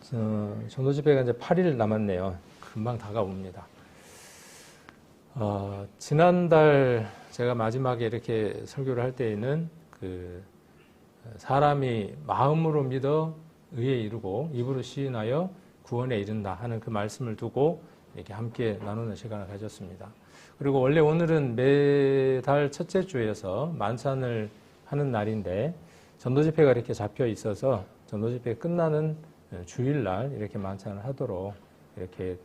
전도 집회가 이제 8일 남았네요. 금방 다가옵니다. 지난달 제가 마지막에 이렇게 설교를 할 때에는 사람이 마음으로 믿어 의에 이르고 입으로 시인하여 구원에 이른다 하는 그 말씀을 두고 이렇게 함께 나누는 시간을 가졌습니다. 그리고 원래 오늘은 매달 첫째 주에서 만찬을 하는 날인데 전도 집회가 이렇게 잡혀 있어서 전도 집회 끝나는 주일날 이렇게 만찬을 하도록 이렇게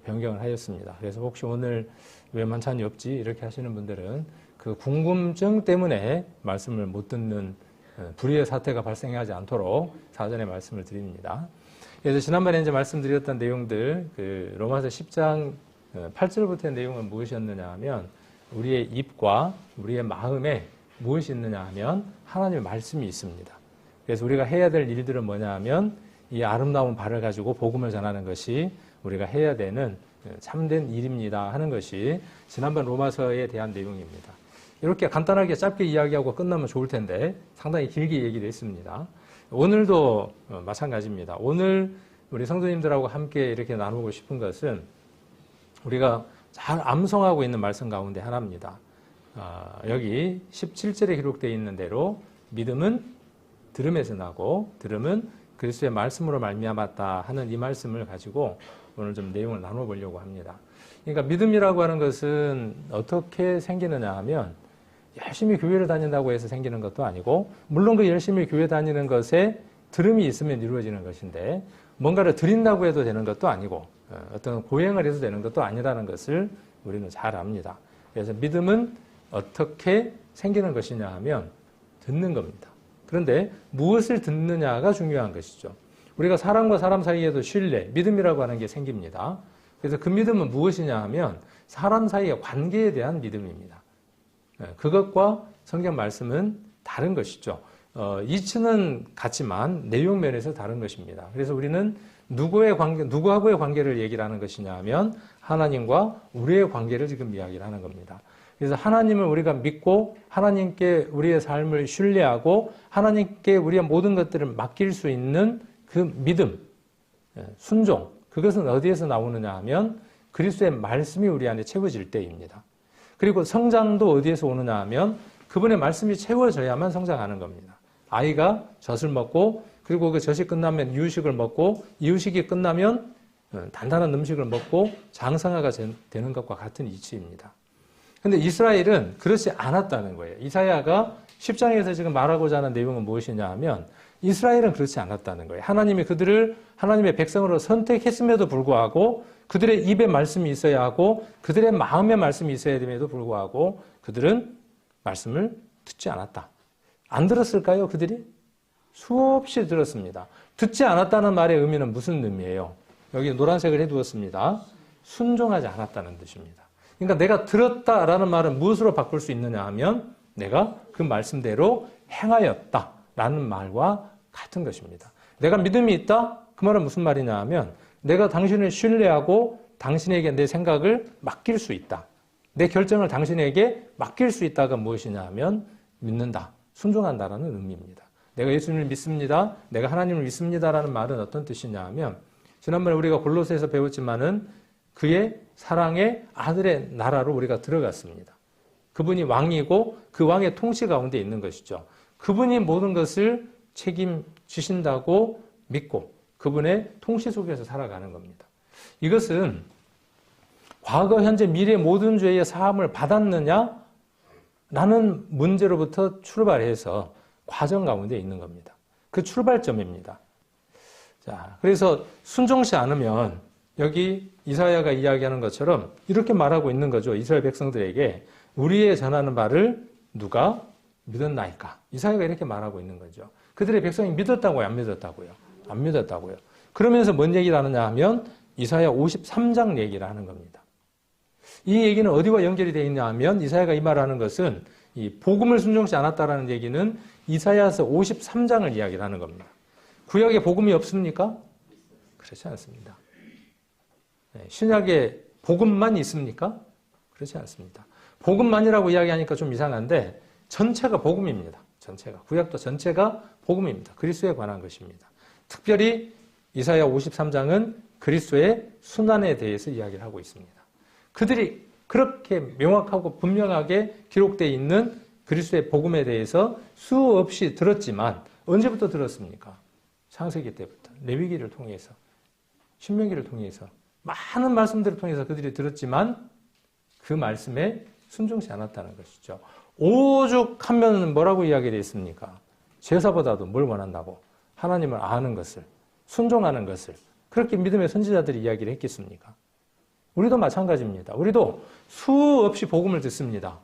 변경을 하였습니다. 그래서 혹시 오늘 왜 만찬이 없지 이렇게 하시는 분들은 그 궁금증 때문에 말씀을 못 듣는 불의의 사태가 발생하지 않도록 사전에 말씀을 드립니다. 그래서 지난번에 이제 말씀드렸던 내용들, 로마서 10장 8절부터의 내용은 무엇이었느냐 하면 우리의 입과 우리의 마음에 무엇이 있느냐 하면 하나님의 말씀이 있습니다. 그래서 우리가 해야 될 일들은 뭐냐 하면 이 아름다운 발을 가지고 복음을 전하는 것이 우리가 해야 되는 참된 일입니다 하는 것이 지난번 로마서에 대한 내용입니다. 이렇게 간단하게 짧게 이야기하고 끝나면 좋을 텐데 상당히 길게 얘기를 했습니다. 오늘도 마찬가지입니다. 오늘 우리 성도님들하고 함께 이렇게 나누고 싶은 것은 우리가 잘 암송하고 있는 말씀 가운데 하나입니다. 여기 17절에 기록되어 있는 대로 믿음은 들음에서 나고 들음은 그리스도의 말씀으로 말미암았다 하는 이 말씀을 가지고 오늘 좀 내용을 나눠보려고 합니다. 그러니까 믿음이라고 하는 것은 어떻게 생기느냐 하면 열심히 교회를 다닌다고 해서 생기는 것도 아니고 물론 그 열심히 교회 다니는 것에 들음이 있으면 이루어지는 것인데 뭔가를 드린다고 해도 되는 것도 아니고 어떤 고행을 해서 되는 것도 아니라는 것을 우리는 잘 압니다. 그래서 믿음은 어떻게 생기는 것이냐 하면 듣는 겁니다. 그런데 무엇을 듣느냐가 중요한 것이죠. 우리가 사람과 사람 사이에도 신뢰, 믿음이라고 하는 게 생깁니다. 그래서 그 믿음은 무엇이냐 하면 사람 사이의 관계에 대한 믿음입니다. 그것과 성경 말씀은 다른 것이죠. 이치는 같지만 내용 면에서 다른 것입니다. 그래서 우리는 누구하고의 관계를 얘기를 하는 것이냐 하면 하나님과 우리의 관계를 지금 이야기를 하는 겁니다. 그래서 하나님을 우리가 믿고 하나님께 우리의 삶을 신뢰하고 하나님께 우리의 모든 것들을 맡길 수 있는 그 믿음, 순종, 그것은 어디에서 나오느냐 하면 그리스도의 말씀이 우리 안에 채워질 때입니다. 그리고 성장도 어디에서 오느냐 하면 그분의 말씀이 채워져야만 성장하는 겁니다. 아이가 젖을 먹고 그리고 그 젖이 끝나면 이유식을 먹고 이유식이 끝나면 단단한 음식을 먹고 장성화가 되는 것과 같은 이치입니다. 근데 이스라엘은 그렇지 않았다는 거예요. 이사야가 10장에서 지금 말하고자 하는 내용은 무엇이냐 하면 이스라엘은 그렇지 않았다는 거예요. 하나님이 그들을 하나님의 백성으로 선택했음에도 불구하고 그들의 입에 말씀이 있어야 하고 그들의 마음에 말씀이 있어야 됨에도 불구하고 그들은 말씀을 듣지 않았다. 안 들었을까요, 그들이? 수없이 들었습니다. 듣지 않았다는 말의 의미는 무슨 의미예요? 여기 노란색을 해두었습니다. 순종하지 않았다는 뜻입니다. 그러니까 내가 들었다라는 말은 무엇으로 바꿀 수 있느냐 하면 내가 그 말씀대로 행하였다라는 말과 같은 것입니다. 내가 믿음이 있다? 그 말은 무슨 말이냐 하면 내가 당신을 신뢰하고 당신에게 내 생각을 맡길 수 있다. 내 결정을 당신에게 맡길 수 있다가 무엇이냐 하면 믿는다, 순종한다라는 의미입니다. 내가 예수님을 믿습니다. 내가 하나님을 믿습니다라는 말은 어떤 뜻이냐 하면 지난번에 우리가 골로새에서 배웠지만은 그의 사랑의 아들의 나라로 우리가 들어갔습니다. 그분이 왕이고 그 왕의 통치 가운데 있는 것이죠. 그분이 모든 것을 책임지신다고 믿고 그분의 통치 속에서 살아가는 겁니다. 이것은 과거, 현재, 미래 모든 죄의 사함을 받았느냐? 라는 문제로부터 출발해서 과정 가운데 있는 겁니다. 그 출발점입니다. 자, 그래서 순종치 않으면 여기 이사야가 이야기하는 것처럼 이렇게 말하고 있는 거죠. 이스라엘 백성들에게 우리의 전하는 바를 누가 믿었나이까? 이사야가 이렇게 말하고 있는 거죠. 그들의 백성이 믿었다고요? 안 믿었다고요? 안 믿었다고요. 그러면서 뭔 얘기를 하느냐 하면 이사야 53장 얘기를 하는 겁니다. 이 얘기는 어디와 연결이 되어 있냐 하면 이사야가 이 말을 하는 것은 이 복음을 순종치 않았다라는 얘기는 이사야서 53장을 이야기를 하는 겁니다. 구약에 복음이 없습니까? 그렇지 않습니다. 신약에 복음만 있습니까? 그렇지 않습니다. 복음만이라고 이야기하니까 좀 이상한데 전체가 복음입니다. 전체가. 구약도 전체가 복음입니다. 그리스도에 관한 것입니다. 특별히 이사야 53장은 그리스도의 순환에 대해서 이야기를 하고 있습니다. 그들이 그렇게 명확하고 분명하게 기록되어 있는 그리스도의 복음에 대해서 수없이 들었지만 언제부터 들었습니까? 창세기 때부터 레위기를 통해서 신명기를 통해서 많은 말씀들을 통해서 그들이 들었지만 그 말씀에 순종치 않았다는 것이죠. 오죽하면 뭐라고 이야기를 했습니까? 제사보다도 뭘 원한다고? 하나님을 아는 것을, 순종하는 것을. 그렇게 믿음의 선지자들이 이야기를 했겠습니까? 우리도 마찬가지입니다. 우리도 수없이 복음을 듣습니다.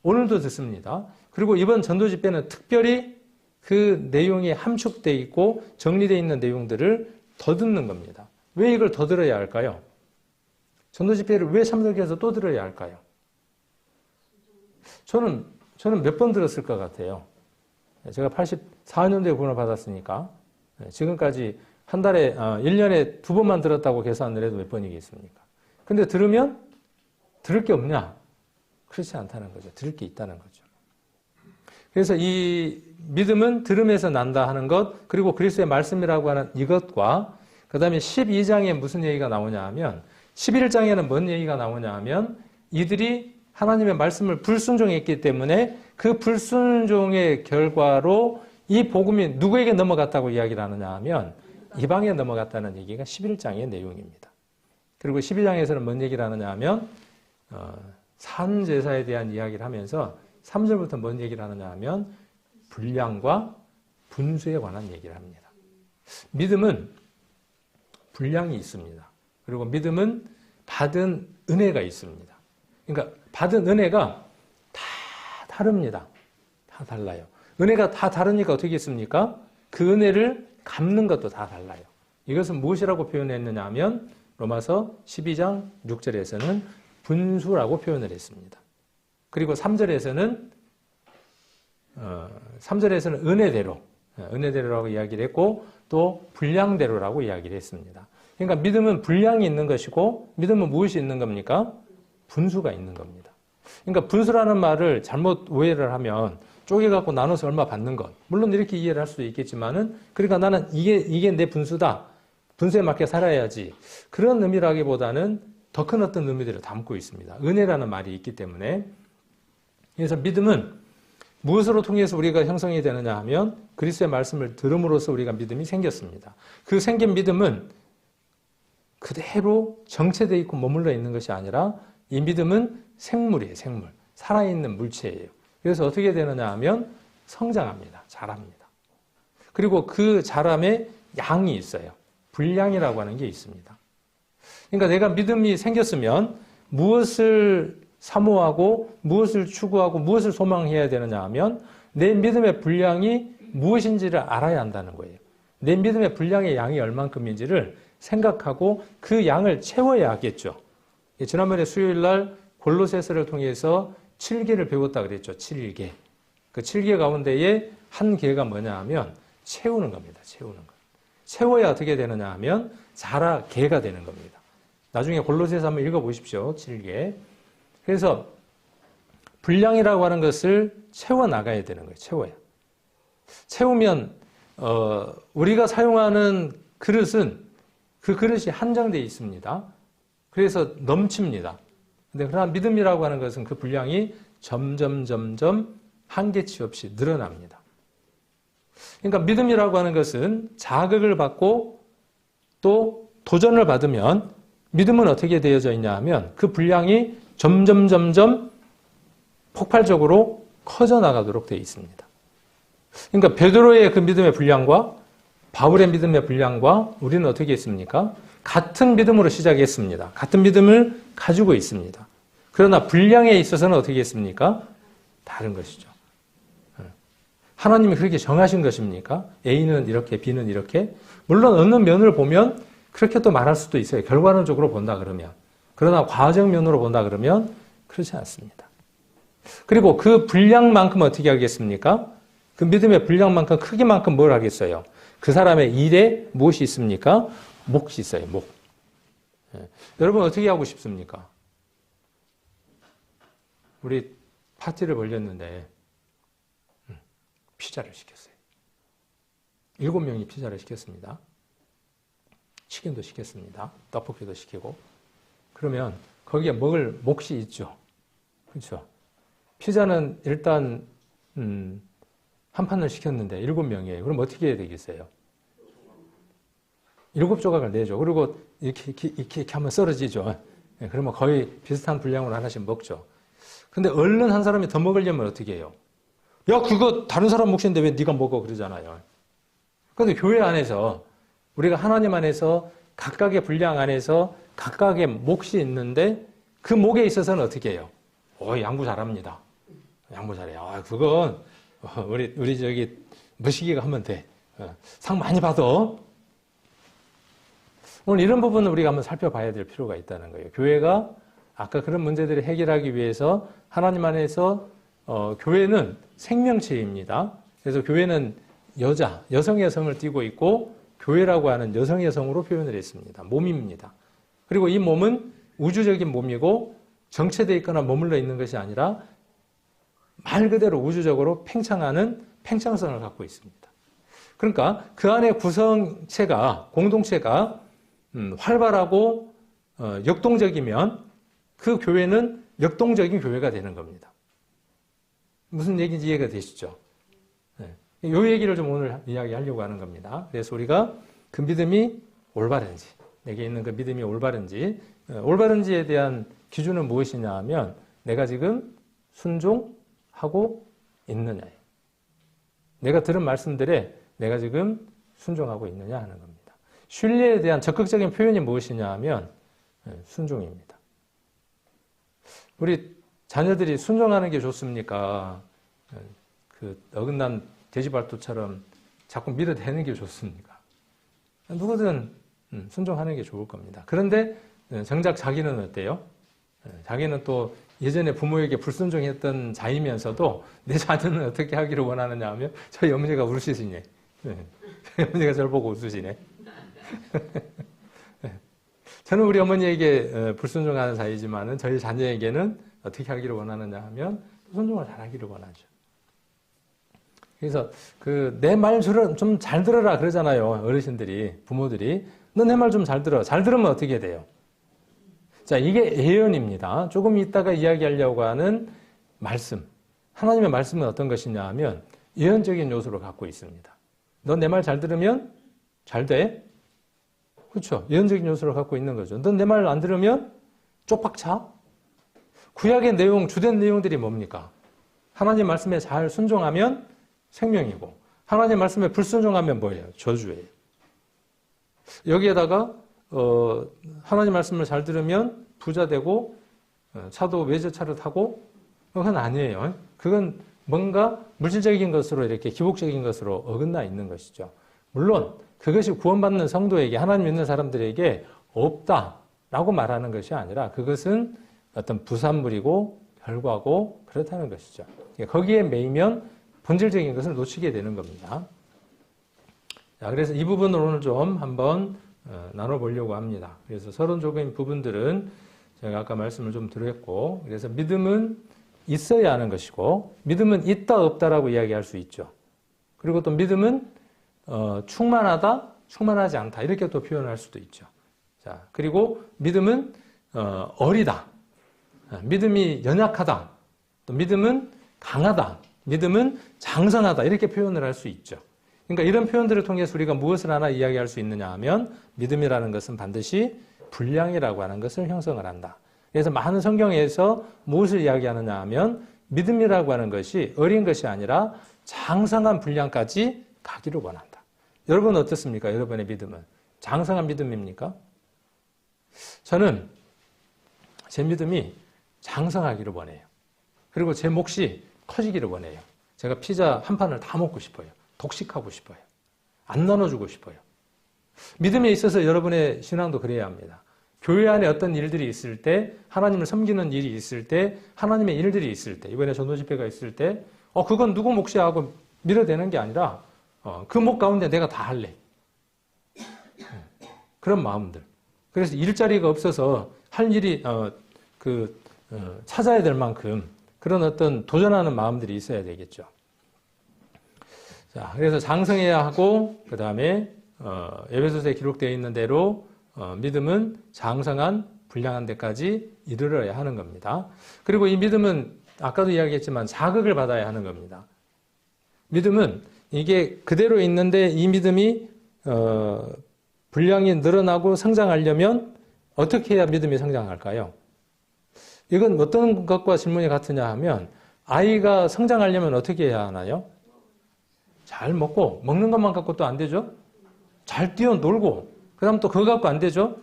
오늘도 듣습니다. 그리고 이번 전도 집회는 특별히 그 내용이 함축되어 있고 정리되어 있는 내용들을 더 듣는 겁니다. 왜 이걸 더 들어야 할까요? 전도 집회를 왜 참석해서 또 들어야 할까요? 저는 몇 번 들었을 것 같아요. 제가 84년도에 구원을 받았으니까 지금까지 한 달에 1년에 2번만 들었다고 계산을 해도 몇 번이겠습니까? 근데 들으면 들을 게 없냐? 그렇지 않다는 거죠. 들을 게 있다는 거죠. 그래서 이 믿음은 들음에서 난다 하는 것, 그리고 그리스도의 말씀이라고 하는 이것과 그 다음에 12장에 무슨 얘기가 나오냐 하면 11장에는 뭔 얘기가 나오냐 하면 이들이 하나님의 말씀을 불순종했기 때문에 그 불순종의 결과로 이 복음이 누구에게 넘어갔다고 이야기를 하느냐 하면 이방에 넘어갔다는 얘기가 11장의 내용입니다. 그리고 12장에서는 뭔 얘기를 하느냐 하면 산제사에 대한 이야기를 하면서 3절부터 뭔 얘기를 하느냐 하면 분량과 분수에 관한 얘기를 합니다. 믿음은 분량이 있습니다. 그리고 믿음은 받은 은혜가 있습니다. 그러니까 받은 은혜가 다 다릅니다. 다 달라요. 은혜가 다 다르니까 어떻게 했습니까? 그 은혜를 갚는 것도 다 달라요. 이것은 무엇이라고 표현했느냐 하면 로마서 12장 6절에서는 분수라고 표현을 했습니다. 그리고 3절에서는 은혜대로라고 이야기를 했고 또 분량대로라고 이야기를 했습니다. 그러니까 믿음은 분량이 있는 것이고 믿음은 무엇이 있는 겁니까? 분수가 있는 겁니다. 그러니까 분수라는 말을 잘못 오해를 하면 쪼개갖고 나눠서 얼마 받는 것. 물론 이렇게 이해를 할 수도 있겠지만은 그러니까 나는 이게 내 분수다. 분수에 맞게 살아야지. 그런 의미라기보다는 더 큰 어떤 의미들을 담고 있습니다. 은혜라는 말이 있기 때문에. 그래서 믿음은 무엇으로 통해서 우리가 형성이 되느냐 하면 그리스도의 말씀을 들음으로써 우리가 믿음이 생겼습니다. 그 생긴 믿음은 그대로 정체되어 있고 머물러 있는 것이 아니라 이 믿음은 생물이에요. 생물. 살아있는 물체예요. 그래서 어떻게 되느냐 하면 성장합니다. 자랍니다. 그리고 그 자람에 양이 있어요. 분량이라고 하는 게 있습니다. 그러니까 내가 믿음이 생겼으면 무엇을 사모하고 무엇을 추구하고 무엇을 소망해야 되느냐 하면 내 믿음의 분량이 무엇인지를 알아야 한다는 거예요. 내 믿음의 분량의 양이 얼만큼인지를 생각하고 그 양을 채워야 하겠죠. 지난번에 수요일 날 골로새서를 통해서 7개를 배웠다 그랬죠. 7개. 그 7개 가운데에 한 개가 뭐냐 하면 채우는 겁니다. 채우는 것. 채워야 어떻게 되느냐 하면 개가 되는 겁니다. 나중에 골로새서 한번 읽어보십시오. 7개. 그래서 분량이라고 하는 것을 채워나가야 되는 거예요. 채워야. 채우면 우리가 사용하는 그릇은 그 그릇이 한정되어 있습니다. 그래서 넘칩니다. 근데 그러나 믿음이라고 하는 것은 그 분량이 점점 한계치 없이 늘어납니다. 그러니까 믿음이라고 하는 것은 자극을 받고 또 도전을 받으면 믿음은 어떻게 되어져 있냐 하면 그 분량이 점점 폭발적으로 커져나가도록 되어 있습니다. 그러니까 베드로의 그 믿음의 분량과 바울의 믿음의 분량과 우리는 어떻게 했습니까? 같은 믿음으로 시작했습니다. 같은 믿음을 가지고 있습니다. 그러나 분량에 있어서는 어떻게 했습니까? 다른 것이죠. 하나님이 그렇게 정하신 것입니까? A는 이렇게, B는 이렇게. 물론 어느 면을 보면 그렇게 또 말할 수도 있어요. 결과론적으로 본다 그러면. 그러나 과정 면으로 본다 그러면 그렇지 않습니다. 그리고 그 분량만큼 어떻게 하겠습니까? 그 믿음의 분량만큼 크기만큼 뭘 하겠어요? 그 사람의 일에 무엇이 있습니까? 몫이 있어요. 목. 여러분 어떻게 하고 싶습니까? 우리 파티를 벌렸는데 피자를 시켰어요. 7명이 피자를 시켰습니다. 치킨도 시켰습니다. 떡볶이도 시키고. 그러면 거기에 먹을 몫이 있죠. 그렇죠. 피자는 일단 한 판을 시켰는데 7명이에요. 그럼 어떻게 해야 되겠어요? 7조각을 내죠. 그리고 이렇게 하면 썰어지죠. 그러면 거의 비슷한 분량으로 하나씩 먹죠. 근데 얼른 한 사람이 더 먹으려면 어떻게 해요? 야, 그거 다른 사람 몫인데 왜 네가 먹어? 그러잖아요. 그런데 교회 안에서 우리가 하나님 안에서 각각의 분량 안에서 각각의 몫이 있는데 그 몫에 있어서는 어떻게 해요? 양보 잘합니다. 양보 잘해요. 그건 우리 저기 머시기가 하면 돼. 상 많이 받아. 오늘 이런 부분을 우리가 한번 살펴봐야 될 필요가 있다는 거예요. 교회가 아까 그런 문제들을 해결하기 위해서 하나님 안에서 교회는 생명체입니다. 그래서 교회는 여성의 성을 띠고 있고 교회라고 하는 여성의 성으로 표현을 했습니다. 몸입니다. 그리고 이 몸은 우주적인 몸이고 정체되어 있거나 머물러 있는 것이 아니라 말 그대로 우주적으로 팽창하는 팽창성을 갖고 있습니다. 그러니까 그 안에 구성체가 공동체가 활발하고 역동적이면 그 교회는 역동적인 교회가 되는 겁니다. 무슨 얘기인지 이해가 되시죠? 이 얘기를 좀 오늘 이야기하려고 하는 겁니다. 그래서 우리가 그 믿음이 올바른지, 내게 있는 그 믿음이 올바른지에 대한 기준은 무엇이냐 하면 내가 지금 순종하고 있느냐예요. 내가 들은 말씀들에 내가 지금 순종하고 있느냐 하는 겁니다. 신뢰에 대한 적극적인 표현이 무엇이냐 하면 순종입니다. 우리 자녀들이 순종하는 게 좋습니까? 그 어긋난 돼지발톱처럼 자꾸 밀어대는 게 좋습니까? 누구든 순종하는 게 좋을 겁니다. 그런데 정작 자기는 어때요? 자기는 또 예전에 부모에게 불순종했던 자이면서도 내 자녀는 어떻게 하기를 원하느냐 하면 저희 어머니가 울으시네. 저희 어머니가 저를 보고 웃으시네. 저는 우리 어머니에게 불순종하는 사이지만은 저희 자녀에게는 어떻게 하기를 원하느냐 하면 순종을 잘하기를 원하죠. 그래서 내 말 좀 잘 들어라 그러잖아요. 어르신들이, 부모들이. 너 내 말 좀 잘 들어. 잘 들으면 어떻게 돼요? 자, 이게 예언입니다. 조금 이따가 이야기하려고 하는 말씀. 하나님의 말씀은 어떤 것이냐 하면 예언적인 요소를 갖고 있습니다. 너 내 말 잘 들으면 잘 돼? 그렇죠. 예언적인 요소를 갖고 있는 거죠. 너 내 말 안 들으면 쪽박차? 구약의 내용, 주된 내용들이 뭡니까? 하나님 말씀에 잘 순종하면 생명이고 하나님 말씀에 불순종하면 뭐예요? 저주예요. 여기에다가 하나님 말씀을 잘 들으면 부자 되고 차도 외제차를 타고 그건 아니에요. 그건 뭔가 물질적인 것으로 이렇게 기복적인 것으로 어긋나 있는 것이죠. 물론 그것이 구원받는 성도에게 하나님 믿는 사람들에게 없다라고 말하는 것이 아니라 그것은 어떤 부산물이고 결과고 그렇다는 것이죠. 거기에 매이면 본질적인 것을 놓치게 되는 겁니다. 자, 그래서 이 부분을 오늘 좀 한번 나눠보려고 합니다. 그래서 서론적인 부분들은 제가 아까 말씀을 좀 드렸고, 그래서 믿음은 있어야 하는 것이고, 믿음은 있다 없다라고 이야기할 수 있죠. 그리고 또 믿음은 충만하다, 충만하지 않다 이렇게 또 표현할 수도 있죠. 자, 그리고 믿음은 어리다, 믿음이 연약하다, 또 믿음은 강하다, 믿음은 장성하다 이렇게 표현을 할 수 있죠. 그러니까 이런 표현들을 통해서 우리가 무엇을 하나 이야기할 수 있느냐 하면 믿음이라는 것은 반드시 분량이라고 하는 것을 형성을 한다. 그래서 많은 성경에서 무엇을 이야기하느냐 하면 믿음이라고 하는 것이 어린 것이 아니라 장성한 분량까지 가기를 원한다. 여러분은 어떻습니까? 여러분의 믿음은 장성한 믿음입니까? 저는 제 믿음이 장성하기를 원해요. 그리고 제 몫이 커지기를 원해요. 제가 피자 한 판을 다 먹고 싶어요. 독식하고 싶어요. 안 나눠주고 싶어요. 믿음에 있어서 여러분의 신앙도 그래야 합니다. 교회 안에 어떤 일들이 있을 때, 하나님을 섬기는 일이 있을 때, 하나님의 일들이 있을 때, 이번에 전도 집회가 있을 때, 그건 누구 몫이야 하고 밀어대는 게 아니라, 그 몫 가운데 내가 다 할래. 그런 마음들. 그래서 일자리가 없어서 할 일이, 찾아야 될 만큼 그런 어떤 도전하는 마음들이 있어야 되겠죠. 자, 그래서 장성해야 하고, 그 다음에 에베소서에 기록되어 있는 대로 믿음은 장성한 불량한 데까지 이르러야 하는 겁니다. 그리고 이 믿음은 아까도 이야기했지만 자극을 받아야 하는 겁니다. 믿음은 이게 그대로 있는데 이 믿음이 분량이 늘어나고 성장하려면 어떻게 해야 믿음이 성장할까요? 이건 어떤 것과 질문이 같으냐 하면 아이가 성장하려면 어떻게 해야 하나요? 잘 먹고 먹는 것만 갖고 또 안 되죠? 잘 뛰어놀고 그 다음 또 그거 갖고 안 되죠?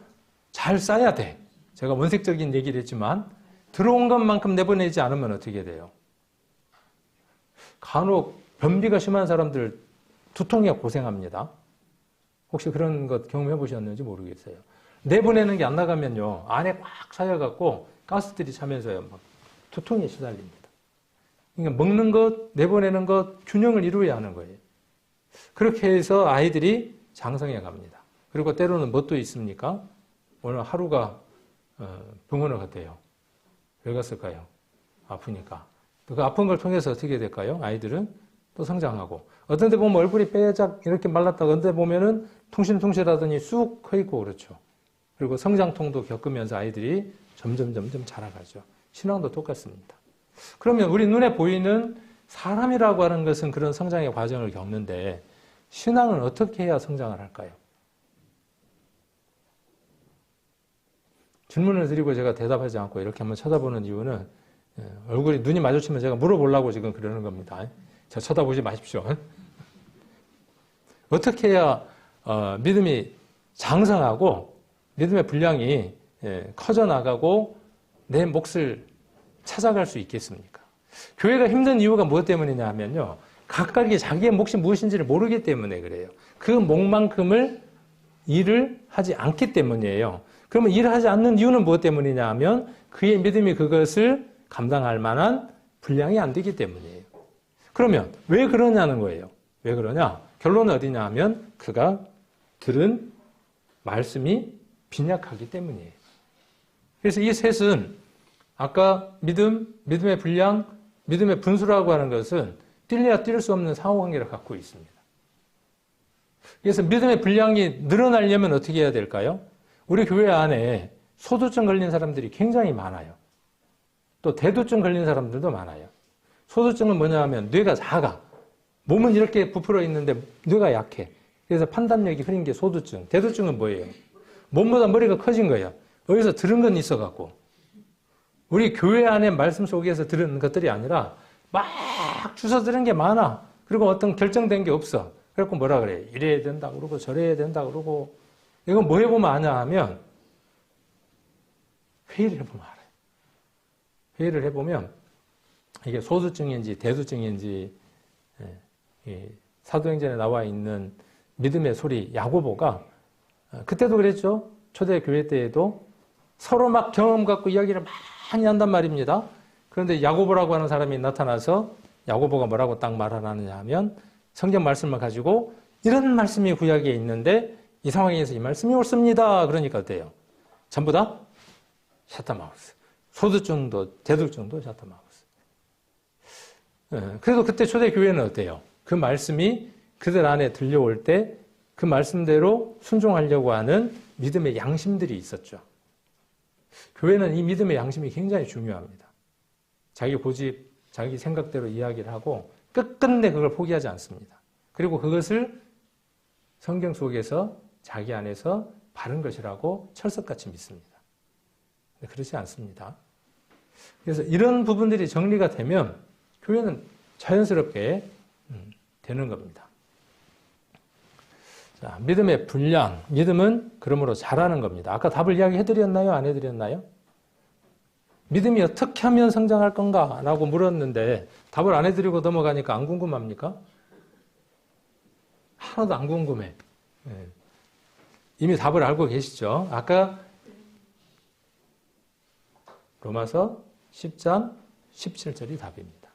잘 싸야 돼. 제가 원색적인 얘기를 했지만 들어온 것만큼 내보내지 않으면 어떻게 돼요? 간혹 변비가 심한 사람들 두통에 고생합니다. 혹시 그런 것 경험해 보셨는지 모르겠어요. 내보내는 게 안 나가면요 안에 꽉 차여갖고 가스들이 차면서요 막 두통에 시달립니다. 그러니까 먹는 것, 내보내는 것 균형을 이루어야 하는 거예요. 그렇게 해서 아이들이 장성해 갑니다. 그리고 때로는 뭣도 있습니까? 오늘 하루가 병원을 갔대요. 왜 갔을까요? 아프니까. 그 아픈 걸 통해서 어떻게 될까요? 아이들은 또 성장하고. 어떤 데 보면 얼굴이 빼작 이렇게 말랐다가 어떤 데 보면은 퉁실퉁실하더니 쑥 커 있고 그렇죠. 그리고 성장통도 겪으면서 아이들이 점점 자라가죠. 신앙도 똑같습니다. 그러면 우리 눈에 보이는 사람이라고 하는 것은 그런 성장의 과정을 겪는데 신앙은 어떻게 해야 성장을 할까요? 질문을 드리고 제가 대답하지 않고 이렇게 한번 쳐다보는 이유는 얼굴이 눈이 마주치면 제가 물어보려고 지금 그러는 겁니다. 저 쳐다보지 마십시오. 어떻게 해야 믿음이 장성하고 믿음의 분량이 커져나가고 내 몫을 찾아갈 수 있겠습니까? 교회가 힘든 이유가 무엇 때문이냐 하면요. 각각이 자기의 몫이 무엇인지를 모르기 때문에 그래요. 그 몫만큼을 일을 하지 않기 때문이에요. 그러면 일을 하지 않는 이유는 무엇 때문이냐 하면 그의 믿음이 그것을 감당할 만한 분량이 안 되기 때문이에요. 그러면 왜 그러냐는 거예요. 왜 그러냐? 결론은 어디냐 하면 그가 들은 말씀이 빈약하기 때문이에요. 그래서 이 셋은 아까 믿음의 분량, 믿음의 분수라고 하는 것은 뛸래야 뛸 수 없는 상호관계를 갖고 있습니다. 그래서 믿음의 분량이 늘어나려면 어떻게 해야 될까요? 우리 교회 안에 소두증 걸린 사람들이 굉장히 많아요. 또 대두증 걸린 사람들도 많아요. 소두증은 뭐냐 하면 뇌가 작아. 몸은 이렇게 부풀어 있는데 뇌가 약해. 그래서 판단력이 흐린 게 소두증. 대두증은 뭐예요? 몸보다 머리가 커진 거예요. 어디서 들은 건 있어갖고. 우리 교회 안에 말씀 속에서 들은 것들이 아니라 막 주워 들은 게 많아. 그리고 어떤 결정된 게 없어. 그래갖고 뭐라 그래요? 이래야 된다 그러고 저래야 된다 그러고. 이건 뭐 해보면 아냐 하면 회의를 해보면 알아요. 회의를 해보면 이게 소두증인지 대두증인지 사도행전에 나와 있는 믿음의 소리 야고보가 그때도 그랬죠. 초대교회 때에도 서로 막 경험 갖고 이야기를 많이 한단 말입니다. 그런데 야고보라고 하는 사람이 나타나서 야고보가 뭐라고 딱 말하느냐 하면 성경 말씀을 가지고 이런 말씀이 구약에 있는데 이 상황에서 이 말씀이 옳습니다. 그러니까 어때요? 전부 다 샤타마우스. 소두증도 대두증도 샤타마우스. 그래도 그때 초대교회는 어때요? 그 말씀이 그들 안에 들려올 때 그 말씀대로 순종하려고 하는 믿음의 양심들이 있었죠. 교회는 이 믿음의 양심이 굉장히 중요합니다. 자기 고집, 자기 생각대로 이야기를 하고 끝끝내 그걸 포기하지 않습니다. 그리고 그것을 성경 속에서 자기 안에서 바른 것이라고 철석같이 믿습니다. 그렇지 않습니다. 그래서 이런 부분들이 정리가 되면 교회는 자연스럽게 되는 겁니다. 자, 믿음의 분량, 믿음은 그러므로 자라는 겁니다. 아까 답을 이야기해드렸나요? 안 해드렸나요? 믿음이 어떻게 하면 성장할 건가? 라고 물었는데 답을 안 해드리고 넘어가니까 안 궁금합니까? 하나도 안 궁금해. 이미 답을 알고 계시죠? 아까 로마서 10장 17절이 답입니다.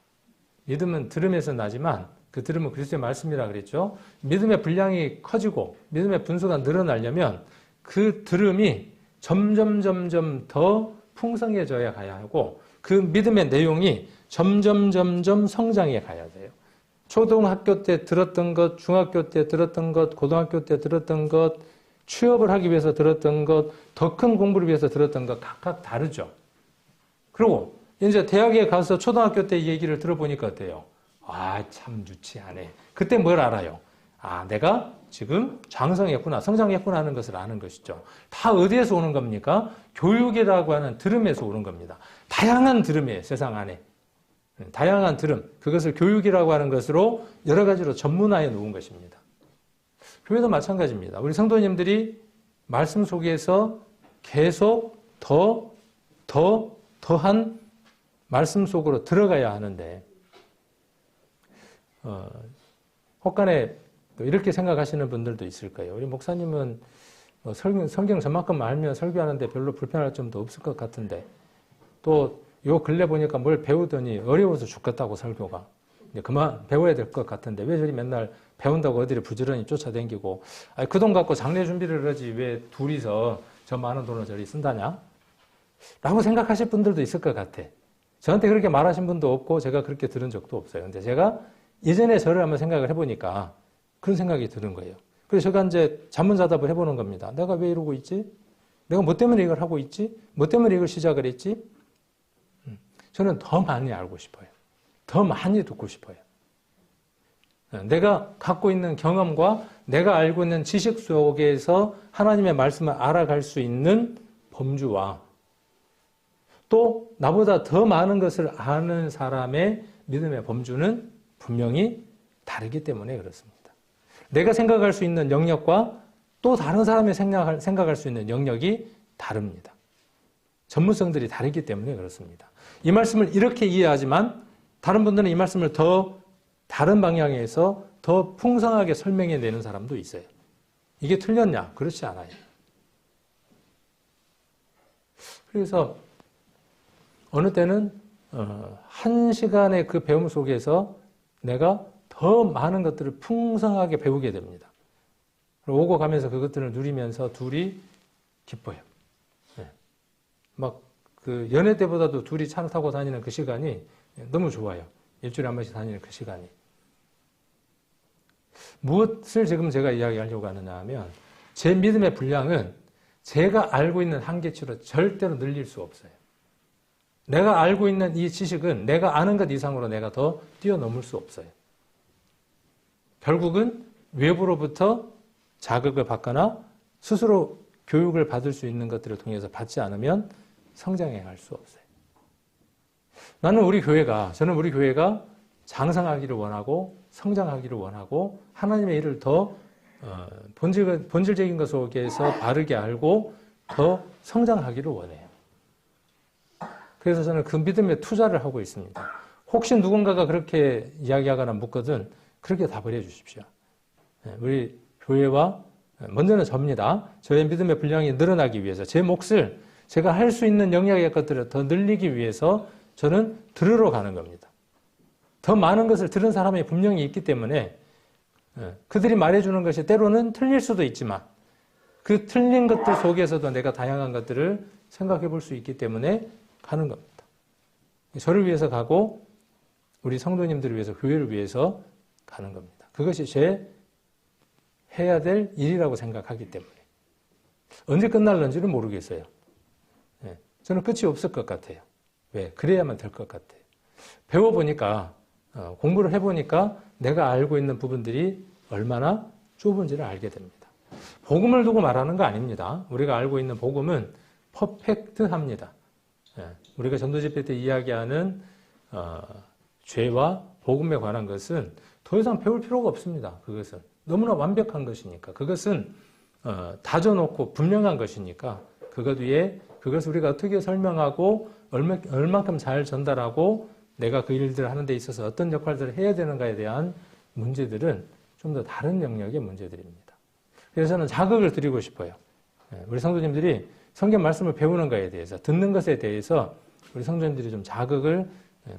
믿음은 들음에서 나지만 그 들음은 그리스도의 말씀이라 그랬죠. 믿음의 분량이 커지고 믿음의 분수가 늘어나려면 그 들음이 점점 더 풍성해져야 가야 하고 그 믿음의 내용이 점점 성장해 가야 돼요. 초등학교 때 들었던 것, 중학교 때 들었던 것, 고등학교 때 들었던 것, 취업을 하기 위해서 들었던 것, 더 큰 공부를 위해서 들었던 것 각각 다르죠. 그리고 이제 대학에 가서 초등학교 때 얘기를 들어보니까 어때요? 아, 참 유치하네. 그때 뭘 알아요? 아, 내가 지금 장성했구나, 성장했구나 하는 것을 아는 것이죠. 다 어디에서 오는 겁니까? 교육이라고 하는 들음에서 오는 겁니다. 다양한 들음이에요, 세상 안에. 다양한 들음, 그것을 교육이라고 하는 것으로 여러 가지로 전문화해 놓은 것입니다. 교회도 마찬가지입니다. 우리 성도님들이 말씀 속에서 계속 더한 말씀 속으로 들어가야 하는데, 혹간에 이렇게 생각하시는 분들도 있을 거예요. 우리 목사님은 성경 저만큼 알면 설교하는데 별로 불편할 점도 없을 것 같은데, 또 요 근래 보니까 뭘 배우더니 어려워서 죽겠다고 설교가. 이제 그만 배워야 될 것 같은데 왜 저리 맨날 배운다고 어디를 부지런히 쫓아다니고, 그 돈 갖고 장례 준비를 하지 왜 둘이서 저 많은 돈을 저리 쓴다냐? 라고 생각하실 분들도 있을 것 같아. 저한테 그렇게 말하신 분도 없고 제가 그렇게 들은 적도 없어요. 근데 제가 예전에 저를 한번 생각을 해보니까 그런 생각이 드는 거예요. 그래서 제가 이제 자문자답을 해보는 겁니다. 내가 왜 이러고 있지? 내가 뭐 때문에 이걸 하고 있지? 뭐 때문에 이걸 시작을 했지? 저는 더 많이 알고 싶어요. 더 많이 듣고 싶어요. 내가 갖고 있는 경험과 내가 알고 있는 지식 속에서 하나님의 말씀을 알아갈 수 있는 범주와 또 나보다 더 많은 것을 아는 사람의 믿음의 범주는 분명히 다르기 때문에 그렇습니다. 내가 생각할 수 있는 영역과 또 다른 사람이 생각할 수 있는 영역이 다릅니다. 전문성들이 다르기 때문에 그렇습니다. 이 말씀을 이렇게 이해하지만 다른 분들은 이 말씀을 더 다른 방향에서 더 풍성하게 설명해 내는 사람도 있어요. 이게 틀렸냐? 그렇지 않아요. 그래서 어느 때는 한 시간의 그 배움 속에서 내가 더 많은 것들을 풍성하게 배우게 됩니다. 오고 가면서 그것들을 누리면서 둘이 기뻐요. 막 그 연애 때보다도 둘이 차를 타고 다니는 그 시간이 너무 좋아요. 일주일에 한 번씩 다니는 그 시간이. 무엇을 지금 제가 이야기하려고 하느냐 하면 제 믿음의 분량은 제가 알고 있는 한계치로 절대로 늘릴 수 없어요. 내가 알고 있는 이 지식은 내가 아는 것 이상으로 내가 더 뛰어넘을 수 없어요. 결국은 외부로부터 자극을 받거나 스스로 교육을 받을 수 있는 것들을 통해서 받지 않으면 성장해 갈 수 없어요. 저는 우리 교회가 장성하기를 원하고 성장하기를 원하고 하나님의 일을 더 본질적인 것 속에서 바르게 알고 더 성장하기를 원해요. 그래서 저는 그 믿음에 투자를 하고 있습니다. 혹시 누군가가 그렇게 이야기하거나 묻거든 그렇게 답을 해 주십시오. 우리 교회와 먼저는 접니다. 저의 믿음의 분량이 늘어나기 위해서 제 몫을 제가 할 수 있는 영역의 것들을 더 늘리기 위해서 저는 들으러 가는 겁니다. 더 많은 것을 들은 사람이 분명히 있기 때문에 그들이 말해주는 것이 때로는 틀릴 수도 있지만 그 틀린 것들 속에서도 내가 다양한 것들을 생각해 볼 수 있기 때문에 가는 겁니다. 저를 위해서 가고 우리 성도님들을 위해서 교회를 위해서 가는 겁니다. 그것이 제 해야 될 일이라고 생각하기 때문에 언제 끝날는지는 모르겠어요. 저는 끝이 없을 것 같아요. 왜? 그래야만 될 것 같아요. 배워보니까 공부를 해보니까 내가 알고 있는 부분들이 얼마나 좁은지를 알게 됩니다. 복음을 두고 말하는 거 아닙니다. 우리가 알고 있는 복음은 퍼펙트합니다. 우리가 전도집회 때 이야기하는 죄와 복음에 관한 것은 더 이상 배울 필요가 없습니다. 그것은 너무나 완벽한 것이니까 그것은 다져놓고 분명한 것이니까 그것 위에 그것을 우리가 어떻게 설명하고 얼만큼 잘 전달하고 내가 그 일들을 하는 데 있어서 어떤 역할들을 해야 되는가에 대한 문제들은 좀 더 다른 영역의 문제들입니다. 그래서 저는 자극을 드리고 싶어요. 우리 성도님들이 성경 말씀을 배우는 것에 대해서 듣는 것에 대해서 우리 성도님들이 좀 자극을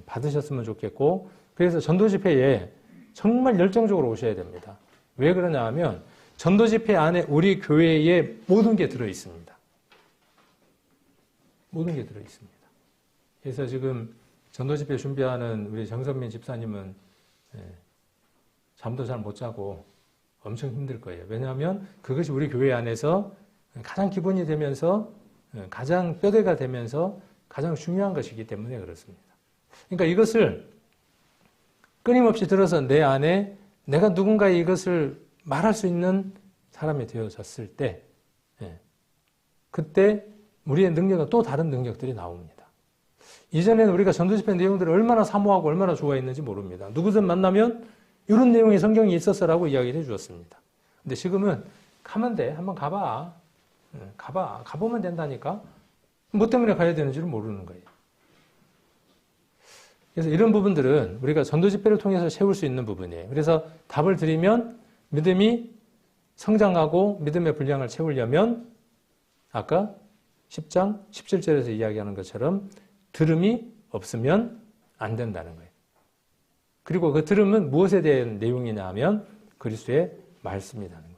받으셨으면 좋겠고 그래서 전도 집회에 정말 열정적으로 오셔야 됩니다. 왜 그러냐 하면 전도 집회 안에 우리 교회에 모든 게 들어 있습니다. 모든 게 들어 있습니다. 그래서 지금 전도 집회 준비하는 우리 정선민 집사님은 잠도 잘 못 자고 엄청 힘들 거예요. 왜냐하면 그것이 우리 교회 안에서 가장 기본이 되면서 가장 뼈대가 되면서 가장 중요한 것이기 때문에 그렇습니다. 그러니까 이것을 끊임없이 들어서 내 안에 내가 누군가의 이것을 말할 수 있는 사람이 되어졌을 때 그때 우리의 능력은 또 다른 능력들이 나옵니다. 이전에는 우리가 전도집회 내용들을 얼마나 사모하고 얼마나 좋아했는지 모릅니다. 누구든 만나면 이런 내용의 성경이 있었어라고 이야기를 해주었습니다. 근데 지금은 가면 돼. 한번 가봐. 가보면 된다니까. 뭐 때문에 가야 되는지를 모르는 거예요. 그래서 이런 부분들은 우리가 전도집회를 통해서 채울 수 있는 부분이에요. 그래서 답을 드리면 믿음이 성장하고 믿음의 분량을 채우려면 아까 10장 17절에서 이야기하는 것처럼 들음이 없으면 안 된다는 거예요. 그리고 그 들음은 무엇에 대한 내용이냐 하면 그리스도의 말씀이라는 거예요.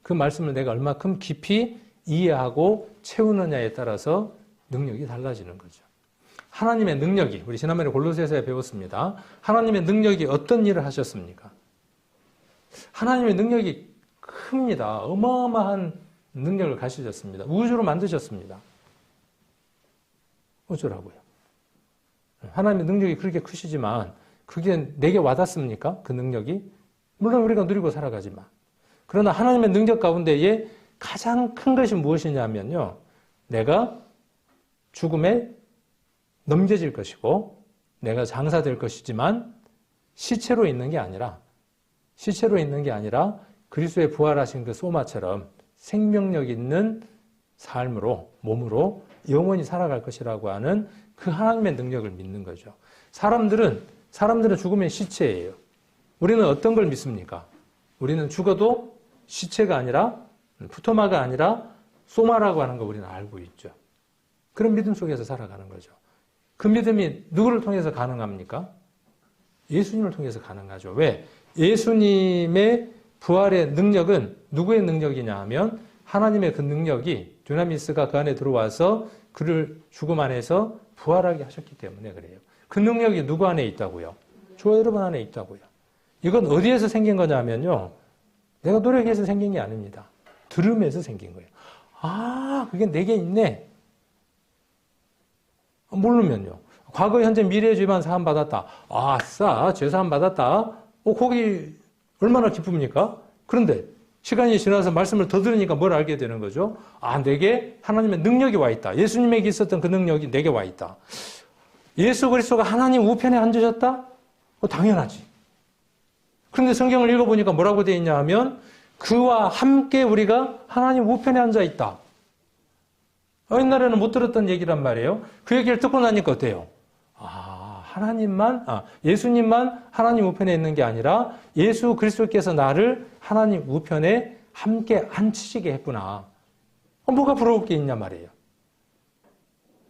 그 말씀을 내가 얼마큼 깊이 이해하고 채우느냐에 따라서 능력이 달라지는 거죠. 하나님의 능력이, 우리 지난번에 골로새서에 배웠습니다. 하나님의 능력이 어떤 일을 하셨습니까? 하나님의 능력이 큽니다. 어마어마한 능력을 가지셨습니다. 우주를 만드셨습니다. 어쩌라고요? 하나님의 능력이 그렇게 크시지만 그게 내게 와닿습니까? 그 능력이? 물론 우리가 누리고 살아가지만. 그러나 하나님의 능력 가운데에 가장 큰 것이 무엇이냐면요. 내가 죽음에 넘겨질 것이고 내가 장사될 것이지만 시체로 있는 게 아니라 그리스도의 부활하신 그 소마처럼 생명력 있는 삶으로 몸으로 영원히 살아갈 것이라고 하는 그 하나님의 능력을 믿는 거죠. 사람들은 죽으면 시체예요. 우리는 어떤 걸 믿습니까? 우리는 죽어도 시체가 아니라 푸토마가 아니라 소마라고 하는 거 우리는 알고 있죠. 그런 믿음 속에서 살아가는 거죠. 그 믿음이 누구를 통해서 가능합니까? 예수님을 통해서 가능하죠. 왜? 예수님의 부활의 능력은 누구의 능력이냐 하면 하나님의 그 능력이 두나미스가 그 안에 들어와서 그를 죽음 안에서 부활하게 하셨기 때문에 그래요. 그 능력이 누구 안에 있다고요? 저와 여러분 안에 있다고요. 이건 어디에서 생긴 거냐면요. 내가 노력해서 생긴 게 아닙니다. 들음에서 생긴 거예요. 아, 그게 내게 있네. 모르면요. 과거, 현재, 미래의 죄만 사함 받았다. 아싸, 죄 사함 받았다. 거기 얼마나 기쁩니까? 그런데 시간이 지나서 말씀을 더 들으니까 뭘 알게 되는 거죠? 아, 내게 하나님의 능력이 와 있다. 예수님에게 있었던 그 능력이 내게 와 있다. 예수 그리스도가 하나님 우편에 앉으셨다? 당연하지. 그런데 성경을 읽어보니까 뭐라고 되어 있냐 하면 그와 함께 우리가 하나님 우편에 앉아 있다. 옛날에는 못 들었던 얘기란 말이에요. 그 얘기를 듣고 나니까 어때요? 예수님만 하나님 우편에 있는 게 아니라 예수 그리스도께서 나를 하나님 우편에 함께 앉히시게 했구나. 뭐가 부러울 게 있냐 말이에요.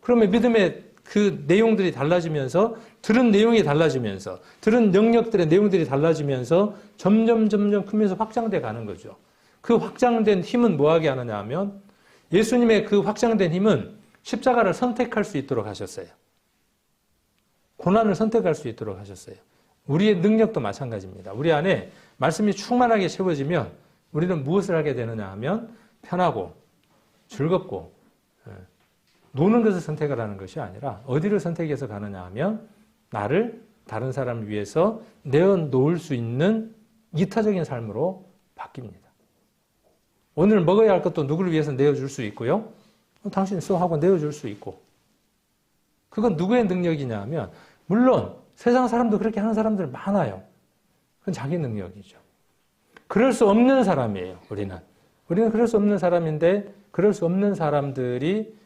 그러면 믿음의 그 내용들이 달라지면서 들은 내용이 달라지면서 들은 영역들의 내용들이 달라지면서 점점 크면서 확장돼 가는 거죠. 그 확장된 힘은 뭐하게 하느냐 하면 예수님의 그 확장된 힘은 십자가를 선택할 수 있도록 하셨어요. 고난을 선택할 수 있도록 하셨어요. 우리의 능력도 마찬가지입니다. 우리 안에 말씀이 충만하게 채워지면 우리는 무엇을 하게 되느냐 하면 편하고 즐겁고 노는 것을 선택을 하는 것이 아니라 어디를 선택해서 가느냐 하면 나를 다른 사람을 위해서 내어놓을 수 있는 이타적인 삶으로 바뀝니다. 오늘 먹어야 할 것도 누구를 위해서 내어줄 수 있고요. 당신이 하고 내어줄 수 있고. 그건 누구의 능력이냐 하면 물론 세상 사람도 그렇게 하는 사람들 많아요. 그건 자기 능력이죠. 그럴 수 없는 사람이에요. 우리는 그럴 수 없는 사람인데 그럴 수 없는 사람들이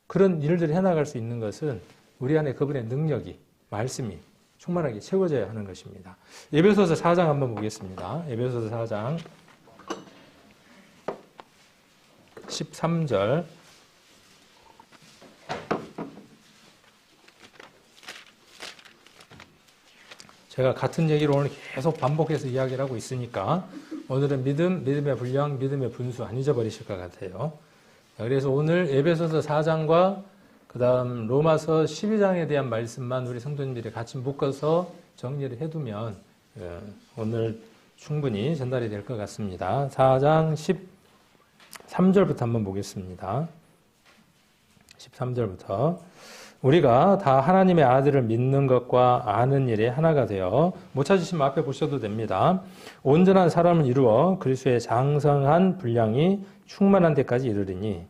그런 일들을 해나갈 수 있는 것은 우리 안에 그분의 능력이 말씀이 충만하게 채워져야 하는 것입니다. 에베소서 4장 한번 보겠습니다. 에베소서 4장 13절 제가 같은 얘기를 오늘 계속 반복해서 이야기를 하고 있으니까 오늘은 믿음의 분량, 믿음의 분수 안 잊어버리실 것 같아요. 그래서 오늘 에베소서 4장과 그 다음 로마서 12장에 대한 말씀만 우리 성도님들이 같이 묶어서 정리를 해두면 오늘 충분히 전달이 될 것 같습니다. 4장 13절부터 한번 보겠습니다. 13절부터 우리가 다 하나님의 아들을 믿는 것과 아는 일에 하나가 되어, 못 찾으시면 앞에 보셔도 됩니다. 온전한 사람을 이루어 그리스도의 장성한 분량이 충만한 데까지 이르리니,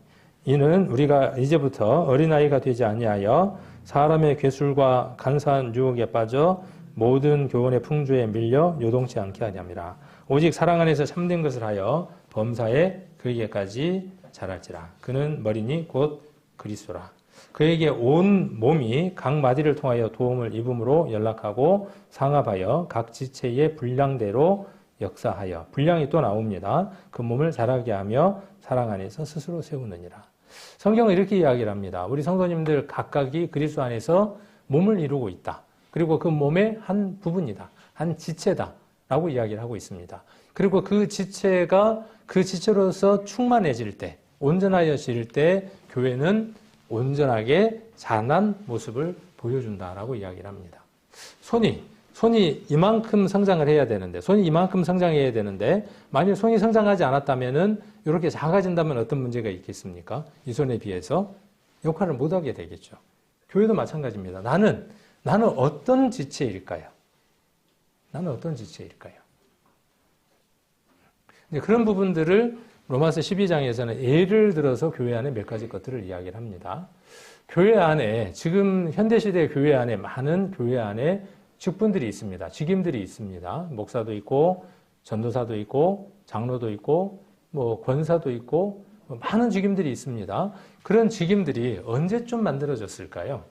이는 우리가 이제부터 어린아이가 되지 아니하여 사람의 괴술과 간사한 유혹에 빠져 모든 교훈의 풍조에 밀려 요동치 않게 하렵니다. 오직 사랑 안에서 참된 것을 하여 범사에 그에게까지 자랄지라. 그는 머리니 곧 그리스도라. 그에게 온 몸이 각 마디를 통하여 도움을 입음으로 연락하고 상합하여 각 지체의 분량대로 역사하여, 분량이 또 나옵니다. 그 몸을 자라게 하며 사랑 안에서 스스로 세우느니라. 성경은 이렇게 이야기를 합니다. 우리 성도님들 각각이 그리스도 안에서 몸을 이루고 있다. 그리고 그 몸의 한 부분이다. 한 지체다. 라고 이야기를 하고 있습니다. 그리고 그 지체가 그 지체로서 충만해질 때, 온전하여질 때 교회는 온전하게 자란 모습을 보여준다라고 이야기를 합니다. 손이 이만큼 성장을 해야 되는데, 손이 이만큼 성장해야 되는데, 만약 손이 성장하지 않았다면은 이렇게 작아진다면 어떤 문제가 있겠습니까? 이 손에 비해서 역할을 못하게 되겠죠. 교회도 마찬가지입니다. 나는 어떤 지체일까요? 나는 어떤 지체일까요? 그런 부분들을 로마서 12장에서는 예를 들어서 교회 안에 몇 가지 것들을 이야기를 합니다. 교회 안에, 지금 현대시대 교회 안에 많은 교회 안에 직분들이 있습니다. 직임들이 있습니다. 목사도 있고, 전도사도 있고, 장로도 있고, 권사도 있고, 많은 직임들이 있습니다. 그런 직임들이 언제쯤 만들어졌을까요?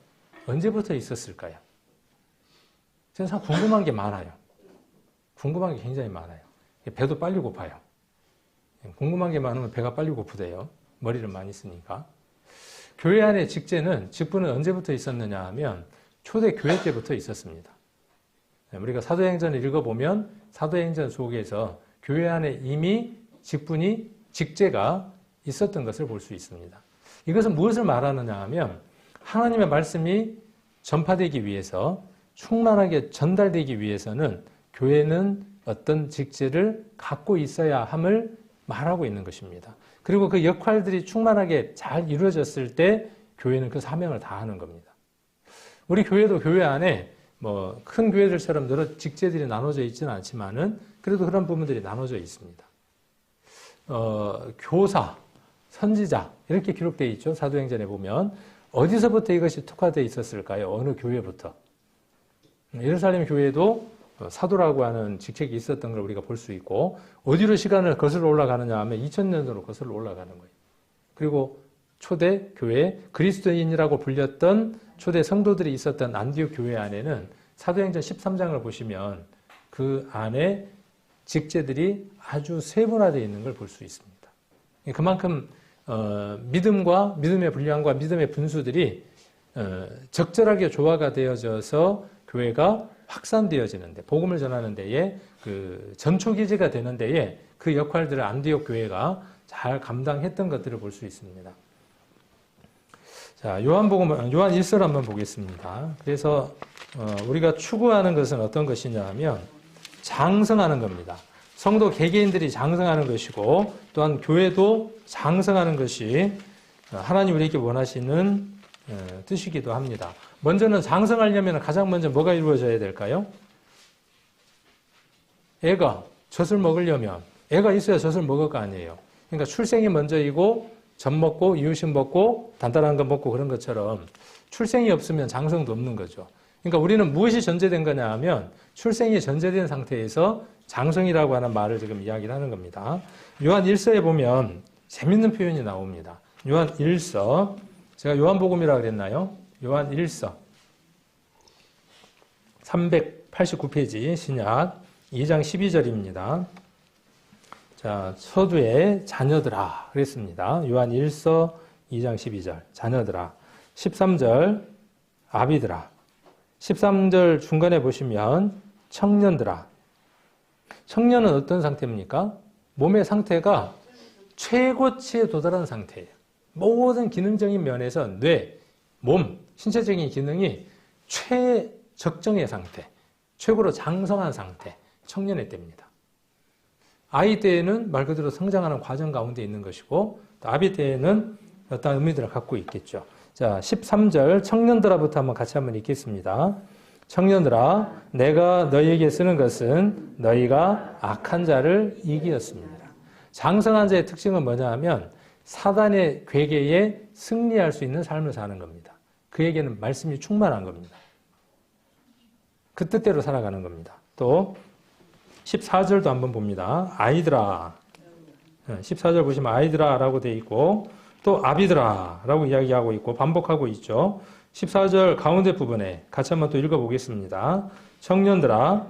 언제부터 있었을까요? 저는 참 궁금한 게 많아요. 궁금한 게 굉장히 많아요. 배도 빨리 고파요. 궁금한 게 많으면 배가 빨리 고프대요. 머리를 많이 쓰니까. 교회 안의 직분은 언제부터 있었느냐 하면 초대 교회 때부터 있었습니다. 우리가 사도행전을 읽어보면 사도행전 속에서 교회 안에 이미 직제가 있었던 것을 볼 수 있습니다. 이것은 무엇을 말하느냐 하면 하나님의 말씀이 전파되기 위해서, 충만하게 전달되기 위해서는 교회는 어떤 직제를 갖고 있어야 함을 말하고 있는 것입니다. 그리고 그 역할들이 충만하게 잘 이루어졌을 때 교회는 그 사명을 다하는 겁니다. 우리 교회도 교회 안에 큰 교회들처럼 여러 직제들이 나눠져 있지는 않지만은 그래도 그런 부분들이 나눠져 있습니다. 교사, 선지자 이렇게 기록되어 있죠. 사도행전에 보면 어디서부터 이것이 특화되어 있었을까요? 어느 교회부터? 예루살렘 교회도 사도라고 하는 직책이 있었던 걸 우리가 볼 수 있고, 어디로 시간을 거슬러 올라가느냐 하면 2000년으로 거슬러 올라가는 거예요. 그리고 초대 교회, 그리스도인이라고 불렸던 초대 성도들이 있었던 안디옥 교회 안에는 사도행전 13장을 보시면 그 안에 직제들이 아주 세분화되어 있는 걸 볼 수 있습니다. 그만큼 믿음과 믿음의 분량과 믿음의 분수들이 적절하게 조화가 되어져서 교회가 확산되어지는데, 복음을 전하는 데에 그 전초기지가 되는 데에 그 역할들을 안디옥 교회가 잘 감당했던 것들을 볼 수 있습니다. 자, 요한 1서 한번 보겠습니다. 그래서 우리가 추구하는 것은 어떤 것이냐 하면 장성하는 겁니다. 성도 개개인들이 장성하는 것이고, 또한 교회도 장성하는 것이 하나님 우리에게 원하시는 뜻이기도 합니다. 먼저는 장성하려면 가장 먼저 뭐가 이루어져야 될까요? 애가 젖을 먹으려면 애가 있어야 젖을 먹을 거 아니에요. 그러니까 출생이 먼저이고, 젖 먹고 이유식 먹고 단단한 거 먹고 그런 것처럼 출생이 없으면 장성도 없는 거죠. 그러니까 우리는 무엇이 전제된 거냐 하면 출생이 전제된 상태에서 장성이라고 하는 말을 지금 이야기를 하는 겁니다. 요한 1서에 보면 재밌는 표현이 나옵니다. 요한 1서, 제가 요한복음이라고 그랬나요? 요한 1서 389페이지 신약 2장 12절입니다. 자, 서두에 자녀들아 그랬습니다. 요한 1서 2장 12절 자녀들아. 13절 아비들아. 13절 중간에 보시면 청년들아. 청년은 어떤 상태입니까? 몸의 상태가 최고치에 도달한 상태예요. 모든 기능적인 면에서 뇌, 몸, 신체적인 기능이 최적정의 상태, 최고로 장성한 상태, 청년의 때입니다. 아이 때에는 말 그대로 성장하는 과정 가운데 있는 것이고, 또 아비 때에는 어떤 의미들을 갖고 있겠죠. 자, 13절 청년들아부터 한번 같이 한번 읽겠습니다. 청년들아, 내가 너희에게 쓰는 것은 너희가 악한 자를 이기었습니다. 장성한 자의 특징은 뭐냐 하면 사단의 괴계에 승리할 수 있는 삶을 사는 겁니다. 그에게는 말씀이 충만한 겁니다. 그 뜻대로 살아가는 겁니다. 또 14절도 한번 봅니다. 아이들아, 14절 보시면 아이들아 라고 되어 있고 또 아비들아 라고 이야기하고 있고 반복하고 있죠. 14절 가운데 부분에 같이 한번 또 읽어보겠습니다. 청년들아,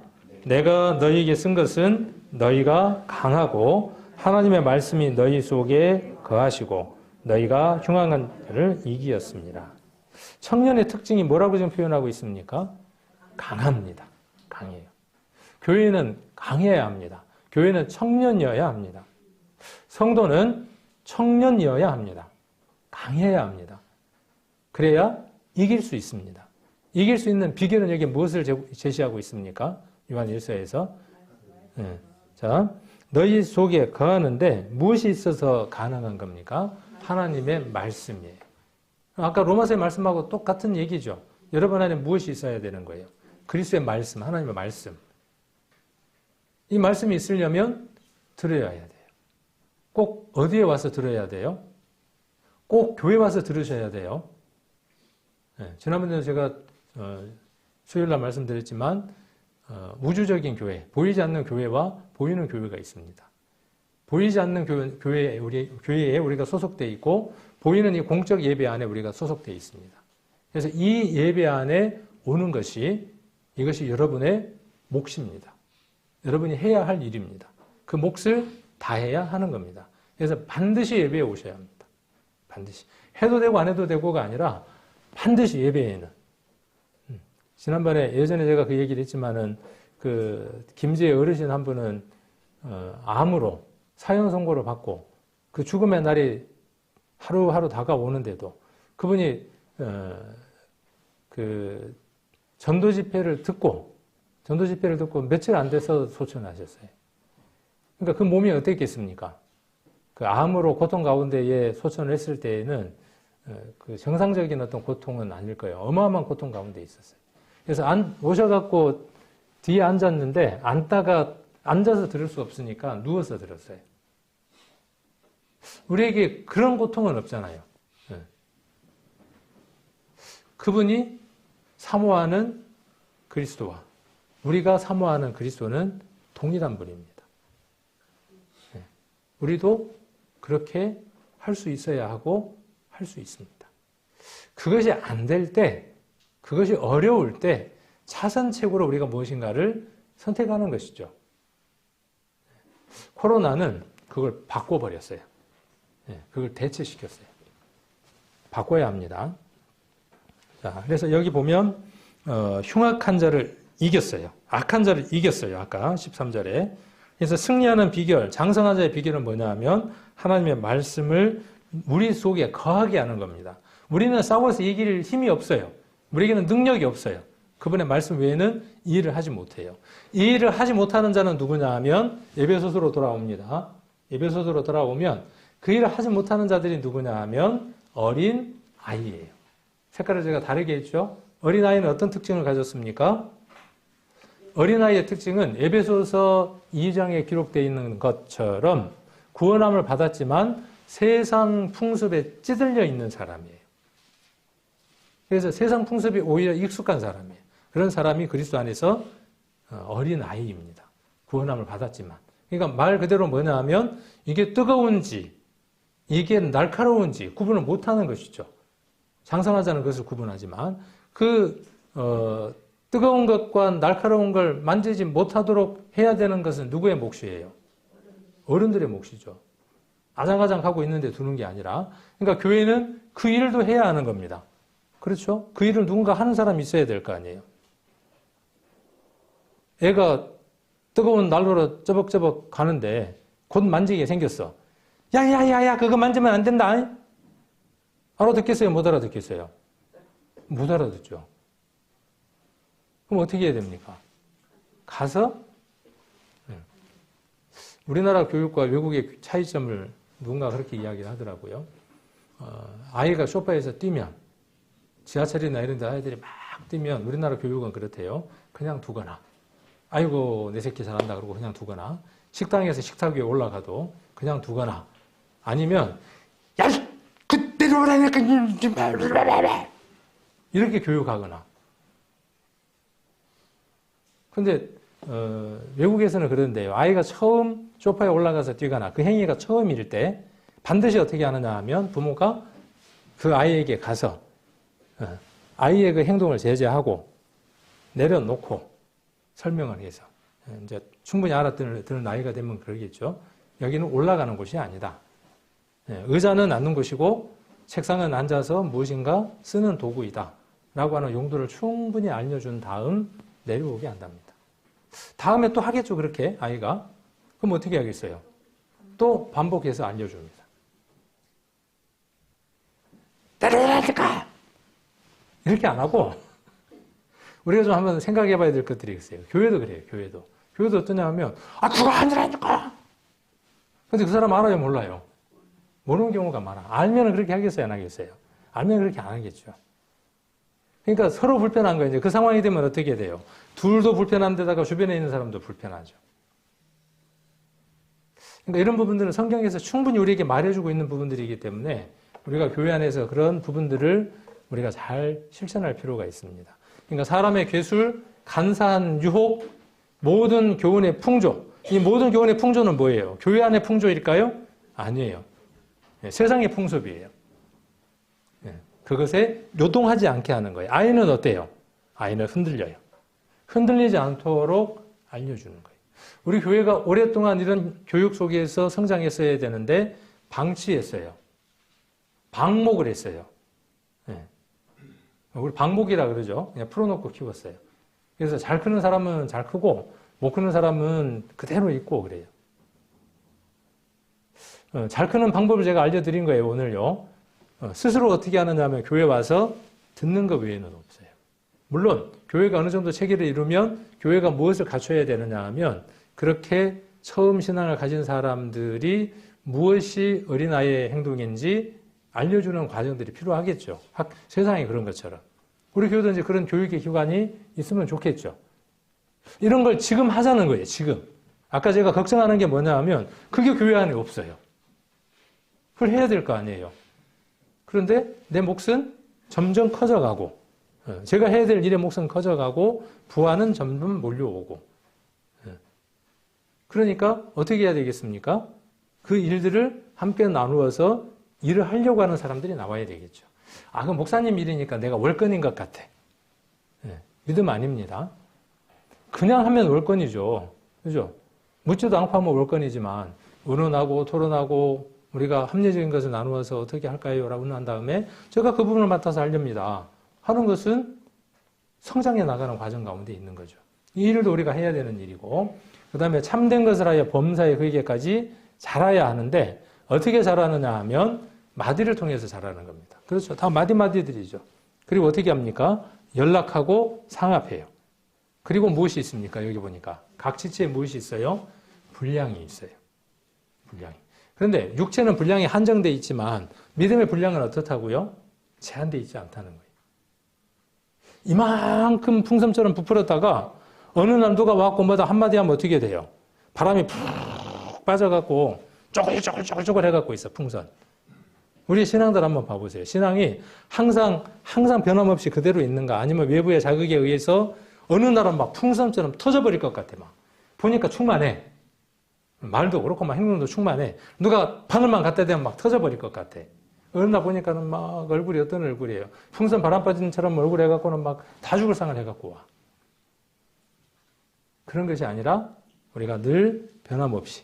내가 너희에게 쓴 것은 너희가 강하고 하나님의 말씀이 너희 속에 거하시고 너희가 흉악한 자를 이기었습니다. 청년의 특징이 뭐라고 지금 표현하고 있습니까? 강합니다. 강해요. 교회는 강해야 합니다. 교회는 청년이어야 합니다. 성도는 청년이어야 합니다. 강해야 합니다. 그래야 이길 수 있습니다. 이길 수 있는 비결은 여기 무엇을 제시하고 있습니까? 요한 1서에서. 네. 자, 너희 속에 거하는데 무엇이 있어서 가능한 겁니까? 하나님의 말씀이에요. 아까 로마서의 말씀하고 똑같은 얘기죠. 여러분 안에 무엇이 있어야 되는 거예요? 그리스도의 말씀, 하나님의 말씀. 이 말씀이 있으려면 들어야 돼요. 꼭 어디에 와서 들어야 돼요? 꼭 교회 와서 들으셔야 돼요. 네, 지난번에도 제가 수요일날 말씀드렸지만 우주적인 교회, 보이지 않는 교회와 보이는 교회가 있습니다. 보이지 않는 교회에 우리가 소속되어 있고 보이는 이 공적 예배 안에 우리가 소속되어 있습니다. 그래서 이 예배 안에 오는 이것이 여러분의 몫입니다. 여러분이 해야 할 일입니다. 그 몫을 다해야 하는 겁니다. 그래서 반드시 예배에 오셔야 합니다. 반드시. 해도 되고 안 해도 되고가 아니라 반드시 예배에는. 지난번에 예전에 제가 그 얘기를 했지만은 그 김제의 어르신 한 분은 암으로 사형 선고를 받고 그 죽음의 날이 하루하루 다가오는데도 그분이 그 전도 집회를 듣고 며칠 안 돼서 소천하셨어요. 그러니까 그 몸이 어땠겠습니까? 그 암으로 고통 가운데에 소천을 했을 때에는 그 정상적인 어떤 고통은 아닐 거예요. 어마어마한 고통 가운데 있었어요. 그래서 오셔갖고 뒤에 앉았는데 앉다가 앉아서 들을 수 없으니까 누워서 들었어요. 우리에게 그런 고통은 없잖아요. 그분이 사모하는 그리스도와 우리가 사모하는 그리스도는 동일한 분입니다. 우리도 그렇게 할 수 있어야 하고 할 수 있습니다. 그것이 안 될 때, 그것이 어려울 때 차선책으로 우리가 무엇인가를 선택하는 것이죠. 코로나는 그걸 바꿔버렸어요. 그걸 대체시켰어요. 바꿔야 합니다. 자, 그래서 여기 보면 흉악한 자를 이겼어요. 악한 자를 이겼어요. 아까 13절에. 그래서 승리하는 비결, 장성한 자의 비결은 뭐냐 하면 하나님의 말씀을 우리 속에 거하게 하는 겁니다. 우리는 싸워서 이길 힘이 없어요. 우리에게는 능력이 없어요. 그분의 말씀 외에는 이 일을 하지 못해요. 이 일을 하지 못하는 자는 누구냐 하면 에베소서로 돌아옵니다. 에베소서로 돌아오면 그 일을 하지 못하는 자들이 누구냐 하면 어린 아이예요. 색깔을 제가 다르게 했죠. 어린 아이는 어떤 특징을 가졌습니까? 어린아이의 특징은 에베소서 2장에 기록되어 있는 것처럼 구원함을 받았지만 세상 풍습에 찌들려 있는 사람이에요. 그래서 세상 풍습이 오히려 익숙한 사람이에요. 그런 사람이 그리스도 안에서 어린아이입니다. 구원함을 받았지만. 그러니까 말 그대로 뭐냐 하면 이게 뜨거운지 이게 날카로운지 구분을 못하는 것이죠. 장성하자는 것을 구분하지만 뜨거운 것과 날카로운 걸 만지지 못하도록 해야 되는 것은 누구의 몫이에요? 어른들의 몫이죠. 아장아장 하고 있는데 두는 게 아니라. 그러니까 교회는 그 일도 해야 하는 겁니다. 그렇죠? 그 일을 누군가 하는 사람이 있어야 될 거 아니에요. 애가 뜨거운 난로로 쩌벅쩌벅 가는데 곧 만지게 생겼어. 야야야야 그거 만지면 안 된다. 알아듣겠어요? 못 알아듣겠어요? 못 알아듣죠. 그럼 어떻게 해야 됩니까? 가서 우리나라 교육과 외국의 차이점을 누군가 그렇게 이야기를 하더라고요. 아이가 소파에서 뛰면, 지하철이나 이런 데 아이들이 막 뛰면 우리나라 교육은 그렇대요. 그냥 두거나, 아이고 내 새끼 잘한다 그러고 그냥 두거나, 식당에서 식탁 위에 올라가도 그냥 두거나, 아니면 야 그때로 오라니까 이렇게 교육하거나. 근데 외국에서는 그런데요. 아이가 처음 소파에 올라가서 뛰거나 그 행위가 처음일 때 반드시 어떻게 하느냐 하면 부모가 그 아이에게 가서 아이의 그 행동을 제재하고 내려놓고 설명을 해서, 이제 충분히 알아들을 나이가 되면 그러겠죠. 여기는 올라가는 곳이 아니다. 의자는 앉는 곳이고 책상은 앉아서 무엇인가 쓰는 도구이다 라고 하는 용도를 충분히 알려준 다음 내려오게 한답니다. 다음에 또 하겠죠, 그렇게 아이가. 그럼 어떻게 하겠어요? 또 반복해서 알려줍니다. 내려오라니까! 이렇게 안 하고, 우리가 좀 한번 생각해 봐야 될 것들이 있어요. 교회도 그래요, 교회도. 교회도 어떠냐 하면, 그거 아니라니까! 근데 그 사람 알아요, 몰라요? 모르는 경우가 많아. 알면 그렇게 하겠어요, 안 하겠어요? 알면 그렇게 안 하겠죠. 그러니까 서로 불편한 거예요. 이제 그 상황이 되면 어떻게 돼요? 둘도 불편한 데다가 주변에 있는 사람도 불편하죠. 그러니까 이런 부분들은 성경에서 충분히 우리에게 말해주고 있는 부분들이기 때문에 우리가 교회 안에서 그런 부분들을 우리가 잘 실천할 필요가 있습니다. 그러니까 사람의 괴술, 간사한 유혹, 모든 교훈의 풍조. 이 모든 교훈의 풍조는 뭐예요? 교회 안의 풍조일까요? 아니에요. 세상의 풍습이에요. 그것에 요동하지 않게 하는 거예요. 아이는 어때요? 아이는 흔들려요. 흔들리지 않도록 알려주는 거예요. 우리 교회가 오랫동안 이런 교육 속에서 성장했어야 되는데 방치했어요. 방목을 했어요. 우리 방목이라 그러죠. 그냥 풀어놓고 키웠어요. 그래서 잘 크는 사람은 잘 크고 못 크는 사람은 그대로 있고 그래요. 잘 크는 방법을 제가 알려드린 거예요, 오늘요. 스스로 어떻게 하느냐 하면 교회 와서 듣는 것 외에는 없어요. 물론 교회가 어느 정도 체계를 이루면 교회가 무엇을 갖춰야 되느냐 하면 그렇게 처음 신앙을 가진 사람들이 무엇이 어린아이의 행동인지 알려주는 과정들이 필요하겠죠. 세상이 그런 것처럼. 우리 교회도 이제 그런 교육의 기관이 있으면 좋겠죠. 이런 걸 지금 하자는 거예요, 지금. 아까 제가 걱정하는 게 뭐냐 하면 그게 교회 안에 없어요. 그걸 해야 될 거 아니에요. 그런데 내 몫은 점점 커져가고, 제가 해야 될 일의 몫은 커져가고, 부하는 점점 몰려오고. 그러니까 어떻게 해야 되겠습니까? 그 일들을 함께 나누어서 일을 하려고 하는 사람들이 나와야 되겠죠. 그 목사님 일이니까 내가 월권인 것 같아. 믿음 아닙니다. 그냥 하면 월권이죠. 그죠? 묻지도 않고 하면 월권이지만, 의논하고 토론하고, 우리가 합리적인 것을 나누어서 어떻게 할까요? 라고 한 다음에 제가 그 부분을 맡아서 하렵니다. 하는 것은 성장해 나가는 과정 가운데 있는 거죠. 이 일도 우리가 해야 되는 일이고, 그 다음에 참된 것을 하여 범사에 그에게까지 자라야 하는데, 어떻게 자라느냐 하면 마디를 통해서 자라는 겁니다. 그렇죠. 다 마디마디들이죠. 그리고 어떻게 합니까? 연락하고 상합해요. 그리고 무엇이 있습니까? 여기 보니까. 각 지체에 무엇이 있어요? 분량이 있어요. 분량이. 그런데 육체는 분량이 한정되어 있지만 믿음의 분량은 어떻다고요? 제한되어 있지 않다는 거예요. 이만큼 풍선처럼 부풀었다가 어느 날 누가 와갖고 뭐다 한마디 하면 어떻게 돼요? 바람이 푹 빠져갖고 쪼글쪼글 해갖고 있어, 풍선. 우리 신앙들 한번 봐보세요. 신앙이 항상 변함없이 그대로 있는가? 아니면 외부의 자극에 의해서 어느 날은 막 풍선처럼 터져버릴 것 같아, 막. 보니까 충만해. 말도 그렇고 막 행동도 충만해. 누가 바늘만 갖다 대면 막 터져버릴 것 같아. 어느 날 보니까는 막 얼굴이 어떤 얼굴이에요. 풍선 바람 빠진처럼 얼굴 해갖고는 막 다 죽을 상을 해갖고 와. 그런 것이 아니라 우리가 늘 변함없이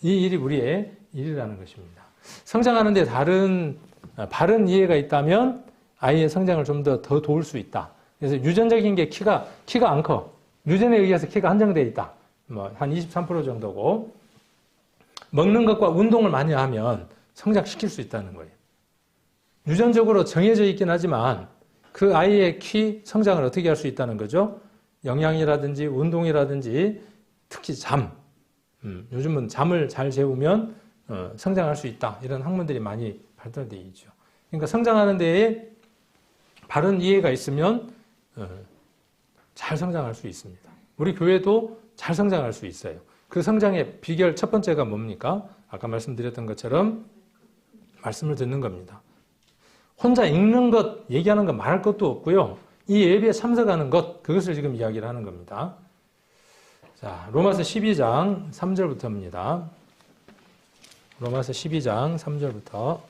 이 일이 우리의 일이라는 것입니다. 성장하는데 바른 이해가 있다면 아이의 성장을 좀 더 도울 수 있다. 그래서 유전적인 게 키가 안 커. 유전에 의해서 키가 한정되어 있다. 한 23% 정도고, 먹는 것과 운동을 많이 하면 성장시킬 수 있다는 거예요. 유전적으로 정해져 있긴 하지만 그 아이의 키 성장을 어떻게 할 수 있다는 거죠? 영양이라든지 운동이라든지 특히 잠, 요즘은 잠을 잘 재우면 성장할 수 있다. 이런 학문들이 많이 발달되어 있죠. 그러니까 성장하는 데에 바른 이해가 있으면 잘 성장할 수 있습니다. 우리 교회도 잘 성장할 수 있어요. 그 성장의 비결 첫 번째가 뭡니까? 아까 말씀드렸던 것처럼 말씀을 듣는 겁니다. 혼자 읽는 것, 얘기하는 것 말할 것도 없고요. 이 예배에 참석하는 것, 그것을 지금 이야기를 하는 겁니다. 자, 로마서 12장 3절부터입니다. 로마서 12장 3절부터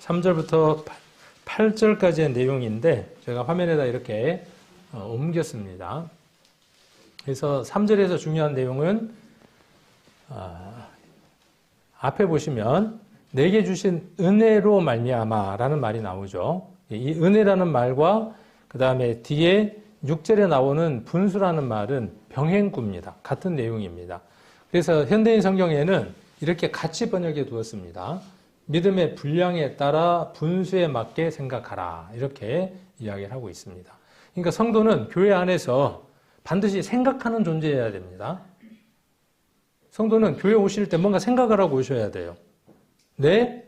3절부터 8절까지의 내용인데 제가 화면에다 이렇게 옮겼습니다. 그래서 3절에서 중요한 내용은 앞에 보시면 내게 주신 은혜로 말미암아라는 말이 나오죠. 이 은혜라는 말과 그 다음에 뒤에 6절에 나오는 분수라는 말은 병행구입니다. 같은 내용입니다. 그래서 현대인 성경에는 이렇게 같이 번역해 두었습니다. 믿음의 분량에 따라 분수에 맞게 생각하라. 이렇게 이야기를 하고 있습니다. 그러니까 성도는 교회 안에서 반드시 생각하는 존재여야 됩니다. 성도는 교회 오실 때 뭔가 생각을 하고 오셔야 돼요. 내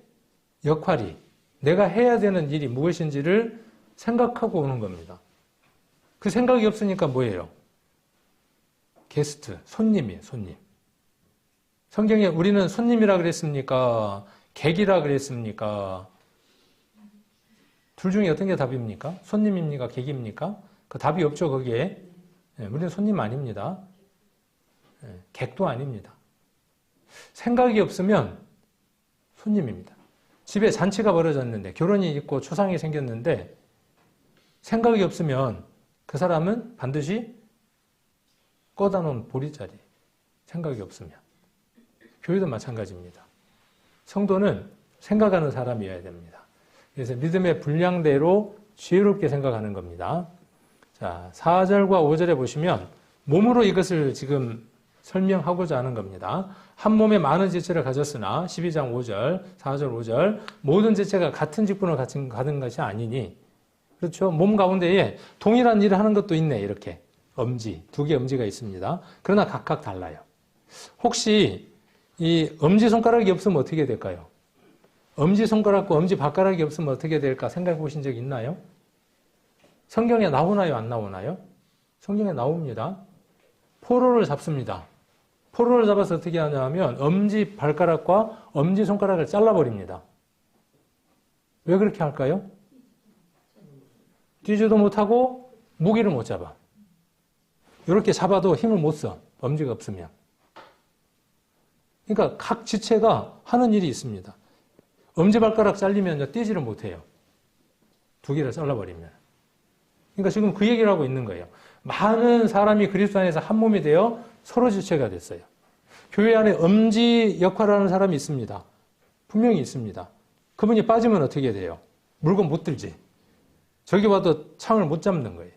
역할이, 내가 해야 되는 일이 무엇인지를 생각하고 오는 겁니다. 그 생각이 없으니까 뭐예요? 게스트, 손님이에요, 손님. 성경에 우리는 손님이라 그랬습니까? 객이라 그랬습니까? 둘 중에 어떤 게 답입니까? 손님입니까? 객입니까? 그 답이 없죠, 거기에. 우리는 손님 아닙니다. 객도 아닙니다. 생각이 없으면 손님입니다. 집에 잔치가 벌어졌는데, 결혼이 있고 초상이 생겼는데, 생각이 없으면 그 사람은 반드시 꺼다 놓은 보리자리. 생각이 없으면. 교회도 마찬가지입니다. 성도는 생각하는 사람이어야 됩니다. 그래서 믿음의 분량대로 지혜롭게 생각하는 겁니다. 자, 4절과 5절에 보시면 몸으로 이것을 지금 설명하고자 하는 겁니다. 한 몸에 많은 지체를 가졌으나 12장 5절, 4절, 5절 모든 지체가 같은 직분을 가진 것이 아니니 그렇죠. 몸 가운데에 동일한 일을 하는 것도 있네. 이렇게 엄지, 두 개의 엄지가 있습니다. 그러나 각각 달라요. 혹시 이 엄지손가락이 없으면 어떻게 될까요? 엄지손가락과 엄지발가락이 없으면 어떻게 될까 생각해 보신 적 있나요? 성경에 나오나요? 안 나오나요? 성경에 나옵니다. 포로를 잡습니다. 포로를 잡아서 어떻게 하냐면 엄지발가락과 엄지손가락을 잘라버립니다. 왜 그렇게 할까요? 뛰지도 못하고 무기를 못 잡아. 이렇게 잡아도 힘을 못 써. 엄지가 없으면. 그러니까 각 지체가 하는 일이 있습니다. 엄지발가락 잘리면 뛰지를 못해요. 두 개를 잘라버리면. 그러니까 지금 그 얘기를 하고 있는 거예요. 많은 사람이 그리스도 안에서 한 몸이 되어 서로 지체가 됐어요. 교회 안에 엄지 역할을 하는 사람이 있습니다. 분명히 있습니다. 그분이 빠지면 어떻게 돼요? 물건 못 들지. 저기 봐도 창을 못 잡는 거예요.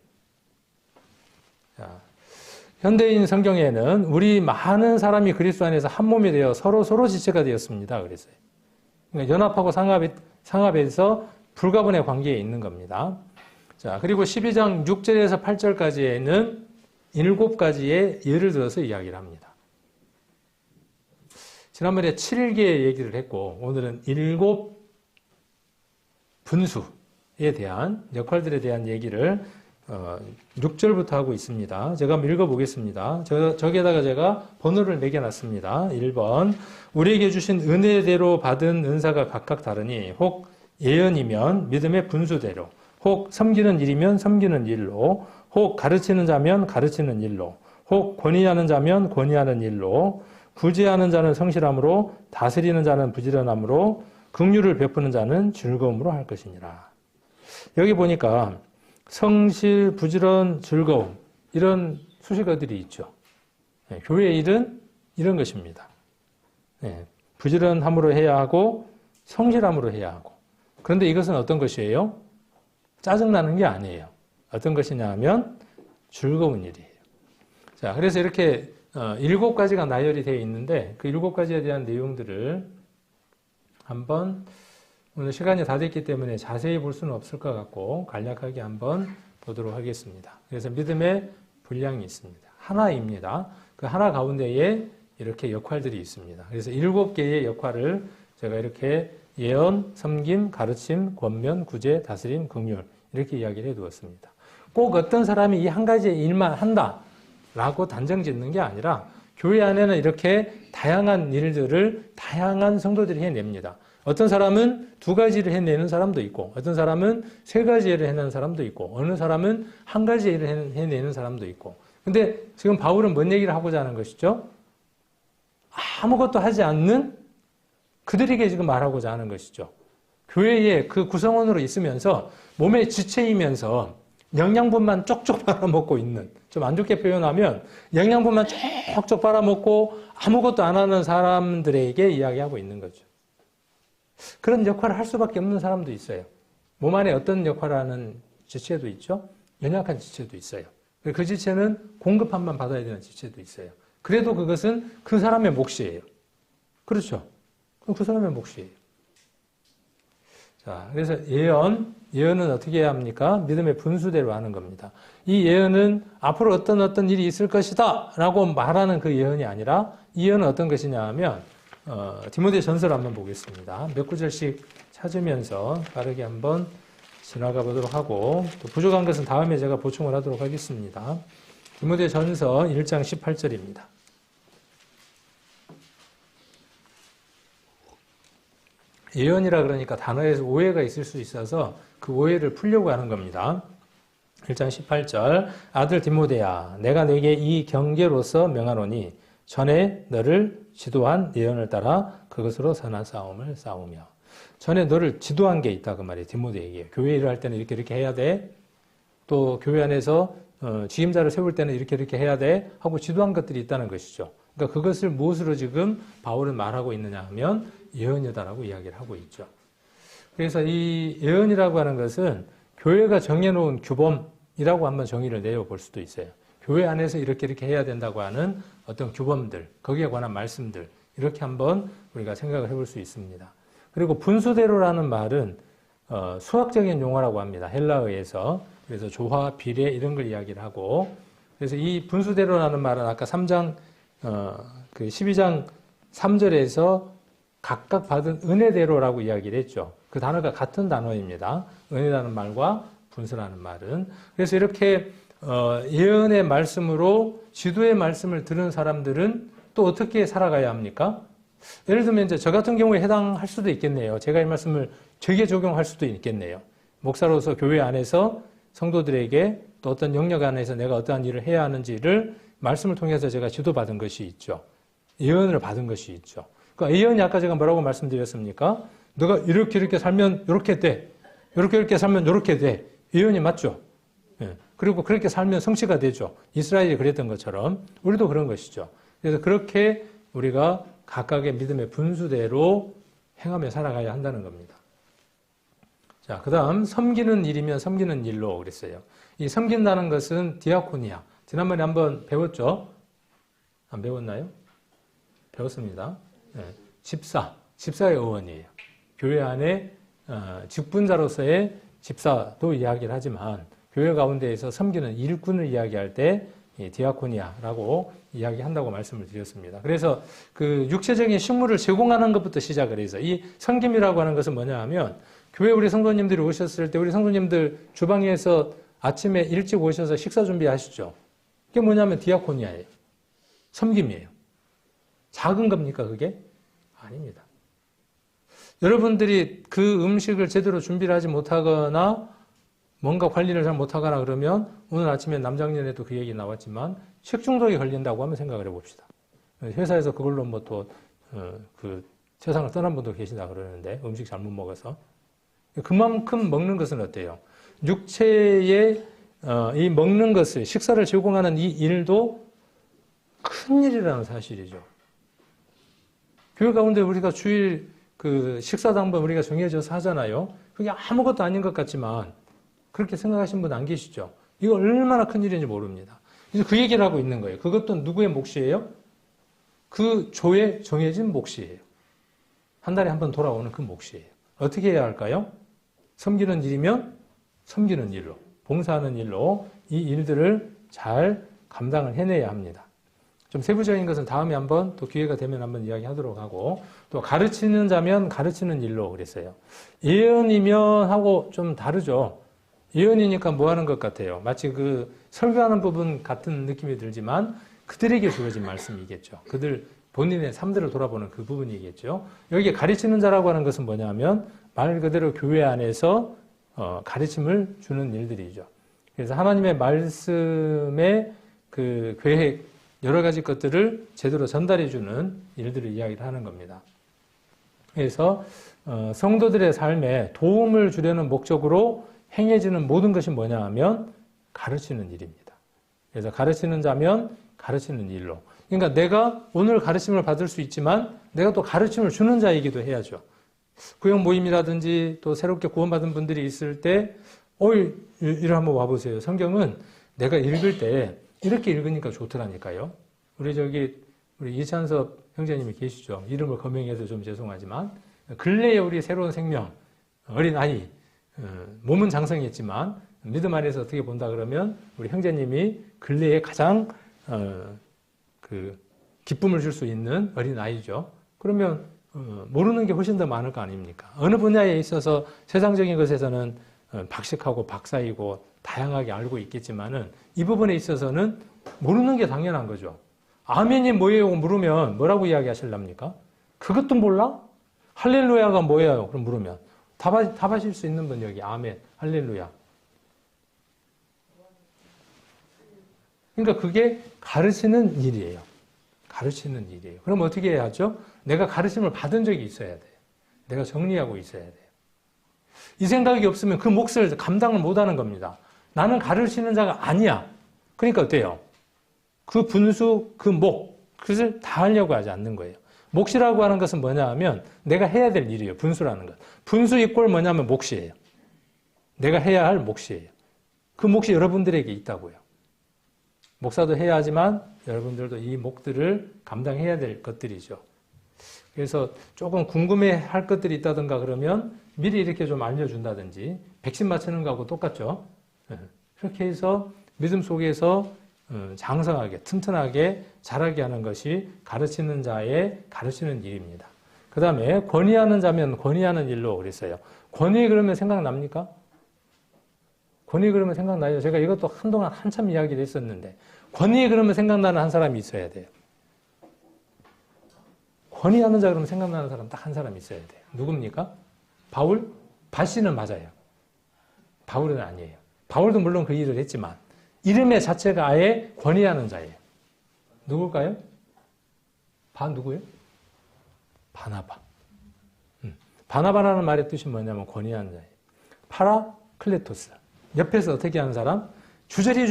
자, 현대인 성경에는 우리 많은 사람이 그리스도 안에서 한 몸이 되어 서로 지체가 되었습니다. 그랬어요. 그러니까 연합하고 상합해서 불가분의 관계에 있는 겁니다. 자, 그리고 12장 6절에서 8절까지에는 7가지의 예를 들어서 이야기를 합니다. 지난번에 7개의 얘기를 했고 오늘은 7 분수에 대한 역할들에 대한 얘기를 6절부터 하고 있습니다. 제가 한번 읽어보겠습니다. 저기에다가 제가 번호를 매겨놨습니다. 1번 우리에게 주신 은혜대로 받은 은사가 각각 다르니 혹 예언이면 믿음의 분수대로 혹 섬기는 일이면 섬기는 일로 혹 가르치는 자면 가르치는 일로 혹 권위하는 자면 권위하는 일로 구제하는 자는 성실함으로 다스리는 자는 부지런함으로 긍휼을 베푸는 자는 즐거움으로 할 것이니라. 여기 보니까 성실, 부지런, 즐거움 이런 수식어들이 있죠. 교회의 일은 이런 것입니다. 부지런함으로 해야 하고 성실함으로 해야 하고 그런데 이것은 어떤 것이에요? 짜증나는 게 아니에요. 어떤 것이냐 하면 즐거운 일이에요. 자, 그래서 이렇게 7가지가 나열이 되어 있는데 그 7가지에 대한 내용들을 한번 오늘 시간이 다 됐기 때문에 자세히 볼 수는 없을 것 같고 간략하게 한번 보도록 하겠습니다. 그래서 믿음의 분량이 있습니다. 하나입니다. 그 하나 가운데에 이렇게 역할들이 있습니다. 그래서 7개의 역할을 제가 이렇게 예언, 섬김, 가르침, 권면, 구제, 다스림, 긍휼 이렇게 이야기를 해두었습니다. 꼭 어떤 사람이 이 한 가지의 일만 한다라고 단정 짓는 게 아니라 교회 안에는 이렇게 다양한 일들을 다양한 성도들이 해냅니다. 어떤 사람은 2가지를 해내는 사람도 있고 어떤 사람은 3가지를 해내는 사람도 있고 어느 사람은 1가지 일을 해내는 사람도 있고 근데 지금 바울은 뭔 얘기를 하고자 하는 것이죠? 아무것도 하지 않는 그들에게 지금 말하고자 하는 것이죠. 교회에 그 구성원으로 있으면서 몸의 지체이면서 영양분만 쪽쪽 빨아먹고 있는, 좀 안 좋게 표현하면 영양분만 쪽쪽 빨아먹고 아무것도 안 하는 사람들에게 이야기하고 있는 거죠. 그런 역할을 할 수밖에 없는 사람도 있어요. 몸 안에 어떤 역할을 하는 지체도 있죠. 연약한 지체도 있어요. 그 지체는 공급함만 받아야 되는 지체도 있어요. 그래도 그것은 그 사람의 몫이에요. 그렇죠? 그 사람의 몫이에요. 자, 그래서 예언은 어떻게 해야 합니까? 믿음의 분수대로 하는 겁니다. 이 예언은 앞으로 어떤 일이 있을 것이다 라고 말하는 그 예언이 아니라 이 예언은 어떤 것이냐 하면 디모데 전서를 한번 보겠습니다. 몇 구절씩 찾으면서 빠르게 한번 지나가 보도록 하고 또 부족한 것은 다음에 제가 보충을 하도록 하겠습니다. 디모데 전서 1장 18절입니다. 예언이라 그러니까 단어에서 오해가 있을 수 있어서 그 오해를 풀려고 하는 겁니다. 1장 18절 아들 디모데야 내가 네게 이 경계로서 명하노니 전에 너를 지도한 예언을 따라 그것으로 선한 싸움을 싸우며 전에 너를 지도한 게 있다 그 말이에요. 디모데에게 교회 일을 할 때는 이렇게 해야 돼. 또 교회 안에서 지임자를 세울 때는 이렇게 해야 돼 하고 지도한 것들이 있다는 것이죠. 그러니까 그것을 무엇으로 지금 바울은 말하고 있느냐 하면 예언이다라고 이야기를 하고 있죠. 그래서 이 예언이라고 하는 것은 교회가 정해놓은 규범이라고 한번 정의를 내려볼 수도 있어요. 교회 안에서 이렇게 해야 된다고 하는 어떤 규범들, 거기에 관한 말씀들 이렇게 한번 우리가 생각을 해볼 수 있습니다. 그리고 분수대로라는 말은 수학적인 용어라고 합니다. 헬라어에서. 그래서 조화, 비례 이런 걸 이야기를 하고 그래서 이 분수대로라는 말은 아까 3장 12장 3절에서 각각 받은 은혜대로라고 이야기를 했죠. 그 단어가 같은 단어입니다. 은혜라는 말과 분수라는 말은. 그래서 이렇게 예언의 말씀으로 지도의 말씀을 들은 사람들은 또 어떻게 살아가야 합니까? 예를 들면 이제 저 같은 경우에 해당할 수도 있겠네요. 제가 이 말씀을 되게 적용할 수도 있겠네요. 목사로서 교회 안에서 성도들에게 또 어떤 영역 안에서 내가 어떠한 일을 해야 하는지를 말씀을 통해서 제가 지도받은 것이 있죠. 예언을 받은 것이 있죠. 그러니까 예언이 아까 제가 뭐라고 말씀드렸습니까? 너가 이렇게 살면 이렇게 돼. 이렇게 살면 이렇게 돼. 예언이 맞죠? 예. 그리고 그렇게 살면 성취가 되죠. 이스라엘이 그랬던 것처럼 우리도 그런 것이죠. 그래서 그렇게 우리가 각각의 믿음의 분수대로 행하며 살아가야 한다는 겁니다. 자, 그 다음 섬기는 일이면 섬기는 일로 그랬어요. 이 섬긴다는 것은 디아코니아. 지난번에 한번 배웠죠? 안 배웠나요? 배웠습니다. 네. 집사의 어원이에요. 교회 안에 직분자로서의 집사도 이야기를 하지만 교회 가운데에서 섬기는 일꾼을 이야기할 때 디아코니아라고 이야기한다고 말씀을 드렸습니다. 그래서 그 육체적인 식물을 제공하는 것부터 시작을 해서 이 섬김이라고 하는 것은 뭐냐 하면 교회 우리 성도님들이 오셨을 때 우리 성도님들 주방에서 아침에 일찍 오셔서 식사 준비하시죠. 그게 뭐냐면 디아코니아예요. 섬김이에요. 작은 겁니까 그게? 아닙니다. 여러분들이 그 음식을 제대로 준비를 하지 못하거나 뭔가 관리를 잘 못하거나 그러면 오늘 아침에 남장년에도 그 얘기 나왔지만 식중독에 걸린다고 한번 생각을 해봅시다. 회사에서 그걸로 뭐 또 그 세상을 떠난 분도 계시다 그러는데 음식 잘못 먹어서 그만큼 먹는 것은 어때요? 육체의 이 먹는 것을 식사를 제공하는 이 일도 큰 일이라는 사실이죠. 교회 가운데 우리가 주일 그 식사당번 우리가 정해져서 하잖아요. 그게 아무것도 아닌 것 같지만 그렇게 생각하시는 분 안 계시죠? 이거 얼마나 큰 일인지 모릅니다. 그래서 그 얘기를 하고 있는 거예요. 그것도 누구의 몫이에요? 그 조에 정해진 몫이에요. 한 달에 한 번 돌아오는 그 몫이에요. 어떻게 해야 할까요? 섬기는 일이면 섬기는 일로, 봉사하는 일로 이 일들을 잘 감당을 해내야 합니다. 좀 세부적인 것은 다음에 한번 또 기회가 되면 한번 이야기하도록 하고, 또 가르치는 자면 가르치는 일로 그랬어요. 예언이면 하고 좀 다르죠. 예언이니까 뭐 하는 것 같아요. 마치 그 설교하는 부분 같은 느낌이 들지만 그들에게 주어진 말씀이겠죠. 그들 본인의 삶들을 돌아보는 그 부분이겠죠. 여기 가르치는 자라고 하는 것은 뭐냐면 말 그대로 교회 안에서 가르침을 주는 일들이죠. 그래서 하나님의 말씀의 그 계획, 여러 가지 것들을 제대로 전달해 주는 일들을 이야기를 하는 겁니다. 그래서 성도들의 삶에 도움을 주려는 목적으로 행해지는 모든 것이 뭐냐 하면 가르치는 일입니다. 그래서 가르치는 자면 가르치는 일로. 그러니까 내가 오늘 가르침을 받을 수 있지만 내가 또 가르침을 주는 자이기도 해야죠. 구역 모임이라든지 또 새롭게 구원받은 분들이 있을 때 이리 한번 와보세요. 성경은 내가 읽을 때 이렇게 읽으니까 좋더라니까요. 우리 이찬섭 형제님이 계시죠. 이름을 거명해서 좀 죄송하지만 근래에 우리 새로운 생명, 어린아이, 몸은 장성했지만 믿음 안에서 어떻게 본다 그러면 우리 형제님이 근래에 가장 기쁨을 줄 수 있는 어린아이죠. 그러면 모르는 게 훨씬 더 많을 거 아닙니까? 어느 분야에 있어서 세상적인 것에서는 박식하고 박사이고 다양하게 알고 있겠지만은 이 부분에 있어서는 모르는 게 당연한 거죠. 아멘이 뭐예요? 물으면 뭐라고 이야기하실랍니까? 그것도 몰라? 할렐루야가 뭐예요? 그럼 물으면 답하실 수 있는 분 여기 아멘, 할렐루야. 그러니까 그게 가르치는 일이에요. 가르치는 일이에요. 그럼 어떻게 해야 하죠? 내가 가르침을 받은 적이 있어야 돼요. 내가 정리하고 있어야 돼요. 이 생각이 없으면 그 몫을 감당을 못하는 겁니다. 나는 가르치는 자가 아니야. 그러니까 어때요? 그 분수, 그 목, 그것을 다 하려고 하지 않는 거예요. 몫이라고 하는 것은 뭐냐 하면 내가 해야 될 일이에요. 분수라는 것. 분수 이꼴 뭐냐면 몫이에요. 내가 해야 할 몫이에요. 그 몫이 여러분들에게 있다고요. 목사도 해야 하지만 여러분들도 이 몫들을 감당해야 될 것들이죠. 그래서 조금 궁금해할 것들이 있다든가 그러면 미리 이렇게 좀 알려준다든지 백신 맞추는 거하고 똑같죠. 그렇게 해서 믿음 속에서 장성하게 튼튼하게 자라게 하는 것이 가르치는 자의 가르치는 일입니다. 그 다음에 권위하는 자면 권위하는 일로 그랬어요. 권위 그러면 생각납니까? 권위 그러면 생각나요. 제가 이것도 한동안 한참 이야기를 했었는데 권위 그러면 생각나는 한 사람이 있어야 돼요. 권위하는 자 그러면 생각나는 사람 딱 한 사람 있어야 돼요. 누굽니까? 바울? 바씨는 맞아요. 바울은 아니에요. 바울도 물론 그 일을 했지만 이름의 자체가 아예 권위하는 자예요. 누굴까요? 누구예요? 바나바. 바나바라는 말의 뜻이 뭐냐면 권위하는 자예요. 파라클레토스. 옆에서 어떻게 하는 사람? 주저리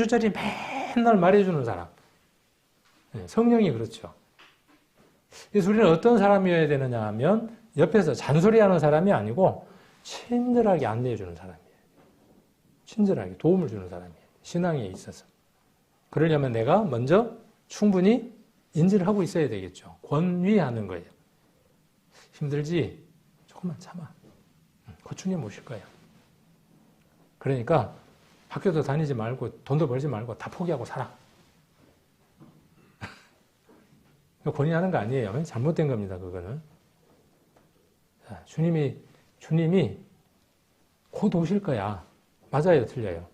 맨날 말해주는 사람. 성령이 그렇죠. 그래서 우리는 어떤 사람이어야 되느냐 하면 옆에서 잔소리하는 사람이 아니고 친절하게 안내해주는 사람이에요. 친절하게 도움을 주는 사람이에요. 신앙에 있어서. 그러려면 내가 먼저 충분히 인지를 하고 있어야 되겠죠. 권위하는 거예요. 힘들지? 조금만 참아. 고추님 오실 거예요. 그러니까 학교도 다니지 말고 돈도 벌지 말고 다 포기하고 살아. 권위하는 거 아니에요. 잘못된 겁니다. 그거는. 자, 주님이 곧 오실 거야. 맞아요, 틀려요.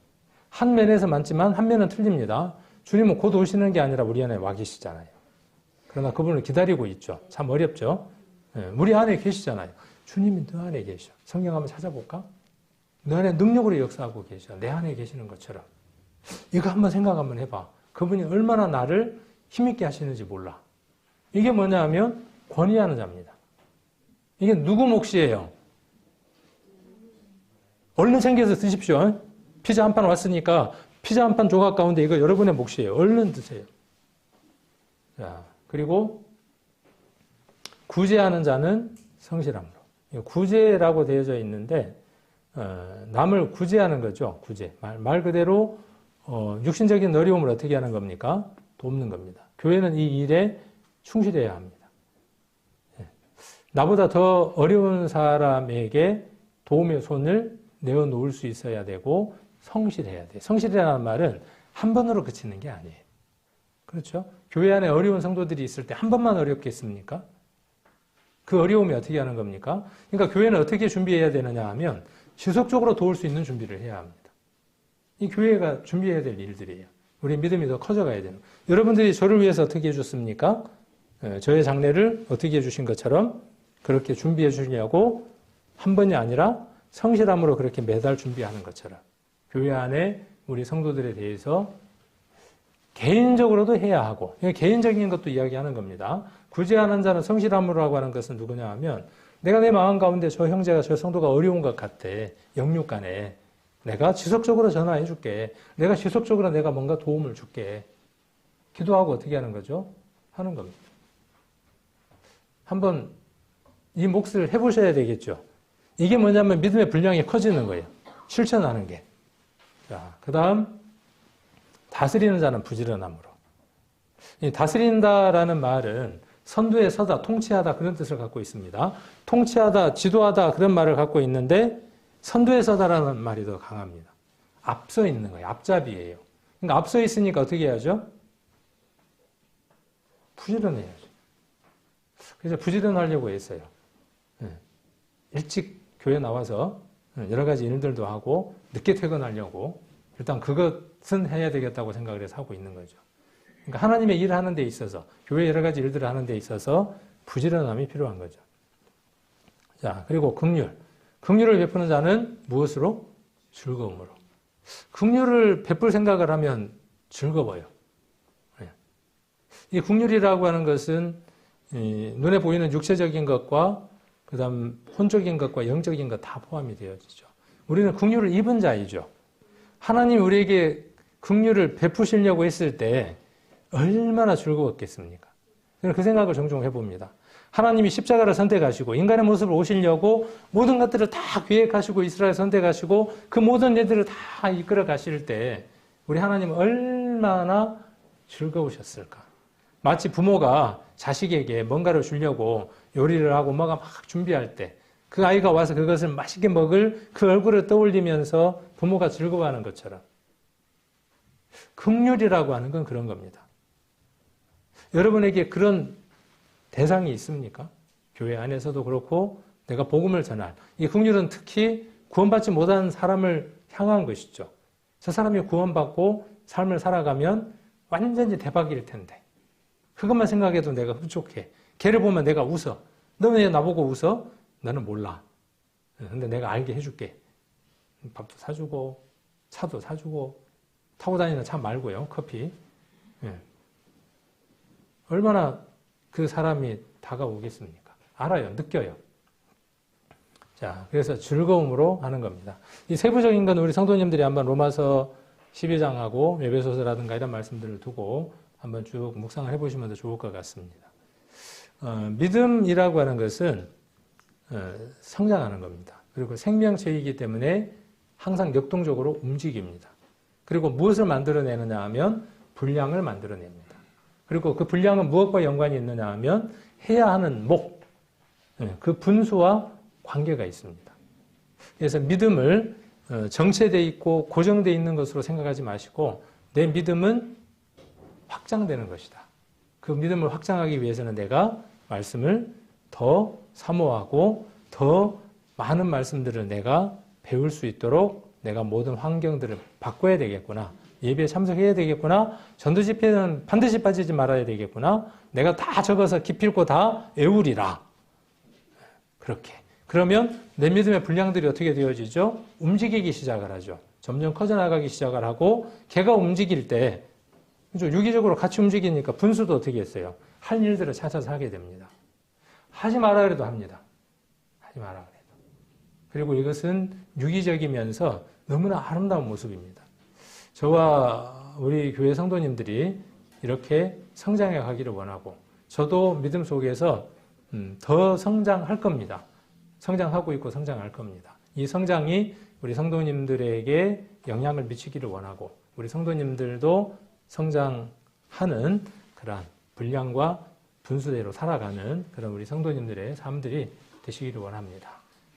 한 면에서 맞지만 한 면은 틀립니다. 주님은 곧 오시는 게 아니라 우리 안에 와 계시잖아요. 그러나 그분을 기다리고 있죠. 참 어렵죠. 우리 안에 계시잖아요. 주님이 너 안에 계셔. 성경 한번 찾아볼까? 너 안에 능력으로 역사하고 계셔. 내 안에 계시는 것처럼. 이거 한번 생각 한번 해봐. 그분이 얼마나 나를 힘있게 하시는지 몰라. 이게 뭐냐 하면 권위하는 자입니다. 이게 누구 몫이에요? 얼른 챙겨서 드십시오. 피자 한 판 왔으니까 피자 한 판 조각 가운데 이거 여러분의 몫이에요. 얼른 드세요. 자, 그리고 구제하는 자는 성실함으로. 구제라고 되어져 있는데 남을 구제하는 거죠. 구제. 말 그대로 육신적인 어려움을 어떻게 하는 겁니까? 돕는 겁니다. 교회는 이 일에 충실해야 합니다. 나보다 더 어려운 사람에게 도움의 손을 내어놓을 수 있어야 되고 성실해야 돼요. 성실이라는 말은 한 번으로 그치는 게 아니에요. 그렇죠? 교회 안에 어려운 성도들이 있을 때 한 번만 어렵겠습니까? 그 어려움이 어떻게 하는 겁니까? 그러니까 교회는 어떻게 준비해야 되느냐 하면 지속적으로 도울 수 있는 준비를 해야 합니다. 이 교회가 준비해야 될 일들이에요. 우리 믿음이 더 커져가야 되는. 여러분들이 저를 위해서 어떻게 해줬습니까? 저의 장례를 어떻게 해주신 것처럼 그렇게 준비해 주려고 한 번이 아니라 성실함으로 그렇게 매달 준비하는 것처럼 교회 안에 우리 성도들에 대해서 개인적으로도 해야 하고, 개인적인 것도 이야기하는 겁니다. 구제하는 자는 성실함으로라고 하는 것은 누구냐 하면 내가 내 마음 가운데 저 형제가 저 성도가 어려운 것 같아. 영육 간에. 내가 지속적으로 전화해 줄게. 내가 지속적으로 내가 뭔가 도움을 줄게. 기도하고 어떻게 하는 거죠? 하는 겁니다. 한번 이 몫을 해보셔야 되겠죠. 이게 뭐냐면 믿음의 분량이 커지는 거예요. 실천하는 게. 자, 그 다음 다스리는 자는 부지런함으로. 이 다스린다라는 말은 선두에 서다, 통치하다 그런 뜻을 갖고 있습니다. 통치하다, 지도하다 그런 말을 갖고 있는데 선두에 서다라는 말이 더 강합니다. 앞서 있는 거예요. 앞잡이에요. 그러니까 앞서 있으니까 어떻게 해야죠? 부지런해야죠. 그래서 부지런하려고 했어요. 일찍 교회 나와서 여러 가지 일들도 하고 늦게 퇴근하려고 일단 그것은 해야 되겠다고 생각을 해서 하고 있는 거죠. 그러니까 하나님의 일을 하는 데 있어서 교회 여러 가지 일들을 하는 데 있어서 부지런함이 필요한 거죠. 자, 그리고 긍휼. 긍휼을 베푸는 자는 무엇으로? 즐거움으로. 긍휼을 베풀 생각을 하면 즐거워요. 이 긍휼이라고 하는 것은 눈에 보이는 육체적인 것과 그다음 혼적인 것과 영적인 것 다 포함이 되어지죠. 우리는 긍휼을 입은 자이죠. 하나님 우리에게 긍휼을 베푸시려고 했을 때 얼마나 즐거웠겠습니까? 저는 그 생각을 종종 해봅니다. 하나님이 십자가를 선택하시고 인간의 모습을 오시려고 모든 것들을 다 계획하시고 이스라엘 선택하시고 그 모든 일들을 다 이끌어 가실 때 우리 하나님은 얼마나 즐거우셨을까? 마치 부모가 자식에게 뭔가를 주려고 요리를 하고 뭐가 막 준비할 때 그 아이가 와서 그것을 맛있게 먹을 그 얼굴을 떠올리면서 부모가 즐거워하는 것처럼 긍휼이라고 하는 건 그런 겁니다. 여러분에게 그런 대상이 있습니까? 교회 안에서도 그렇고 내가 복음을 전할 이 긍휼은 특히 구원받지 못한 사람을 향한 것이죠. 저 사람이 구원받고 삶을 살아가면 완전히 대박일 텐데 그것만 생각해도 내가 흡족해. 걔를 보면 내가 웃어. 너 왜 나보고 웃어? 나는 몰라. 근데 내가 알게 해줄게. 밥도 사주고 차도 사주고 타고 다니는 차 말고요. 커피. 얼마나 그 사람이 다가오겠습니까? 알아요. 느껴요. 자, 그래서 즐거움으로 하는 겁니다. 이 세부적인 건 우리 성도님들이 한번 로마서 12장하고 에베소서라든가 이런 말씀들을 두고 한번 쭉 묵상을 해보시면 더 좋을 것 같습니다. 믿음이라고 하는 것은 성장하는 겁니다. 그리고 생명체이기 때문에 항상 역동적으로 움직입니다. 그리고 무엇을 만들어내느냐 하면 분량을 만들어냅니다. 그리고 그 분량은 무엇과 연관이 있느냐 하면 해야 하는 목, 그 분수와 관계가 있습니다. 그래서 믿음을 정체되어 있고 고정되어 있는 것으로 생각하지 마시고 내 믿음은 확장되는 것이다. 그 믿음을 확장하기 위해서는 내가 말씀을 더 사모하고 더 많은 말씀들을 내가 배울 수 있도록 내가 모든 환경들을 바꿔야 되겠구나. 예배에 참석해야 되겠구나. 전도 집회는 반드시 빠지지 말아야 되겠구나. 내가 다 적어서 기필코 다 외우리라. 그렇게. 그러면 내 믿음의 분량들이 어떻게 되어지죠? 움직이기 시작을 하죠. 점점 커져나가기 시작을 하고 걔가 움직일 때 유기적으로 같이 움직이니까 분수도 어떻게 했어요? 할 일들을 찾아서 하게 됩니다. 하지 마라 그래도 합니다. 하지 마라 그래도. 그리고 이것은 유기적이면서 너무나 아름다운 모습입니다. 저와 우리 교회 성도님들이 이렇게 성장해 가기를 원하고 저도 믿음 속에서 더 성장할 겁니다. 성장하고 있고 성장할 겁니다. 이 성장이 우리 성도님들에게 영향을 미치기를 원하고 우리 성도님들도 성장하는 그러한 분량과 분수대로 살아가는 그런 우리 성도님들의 삶들이 되시기를 원합니다.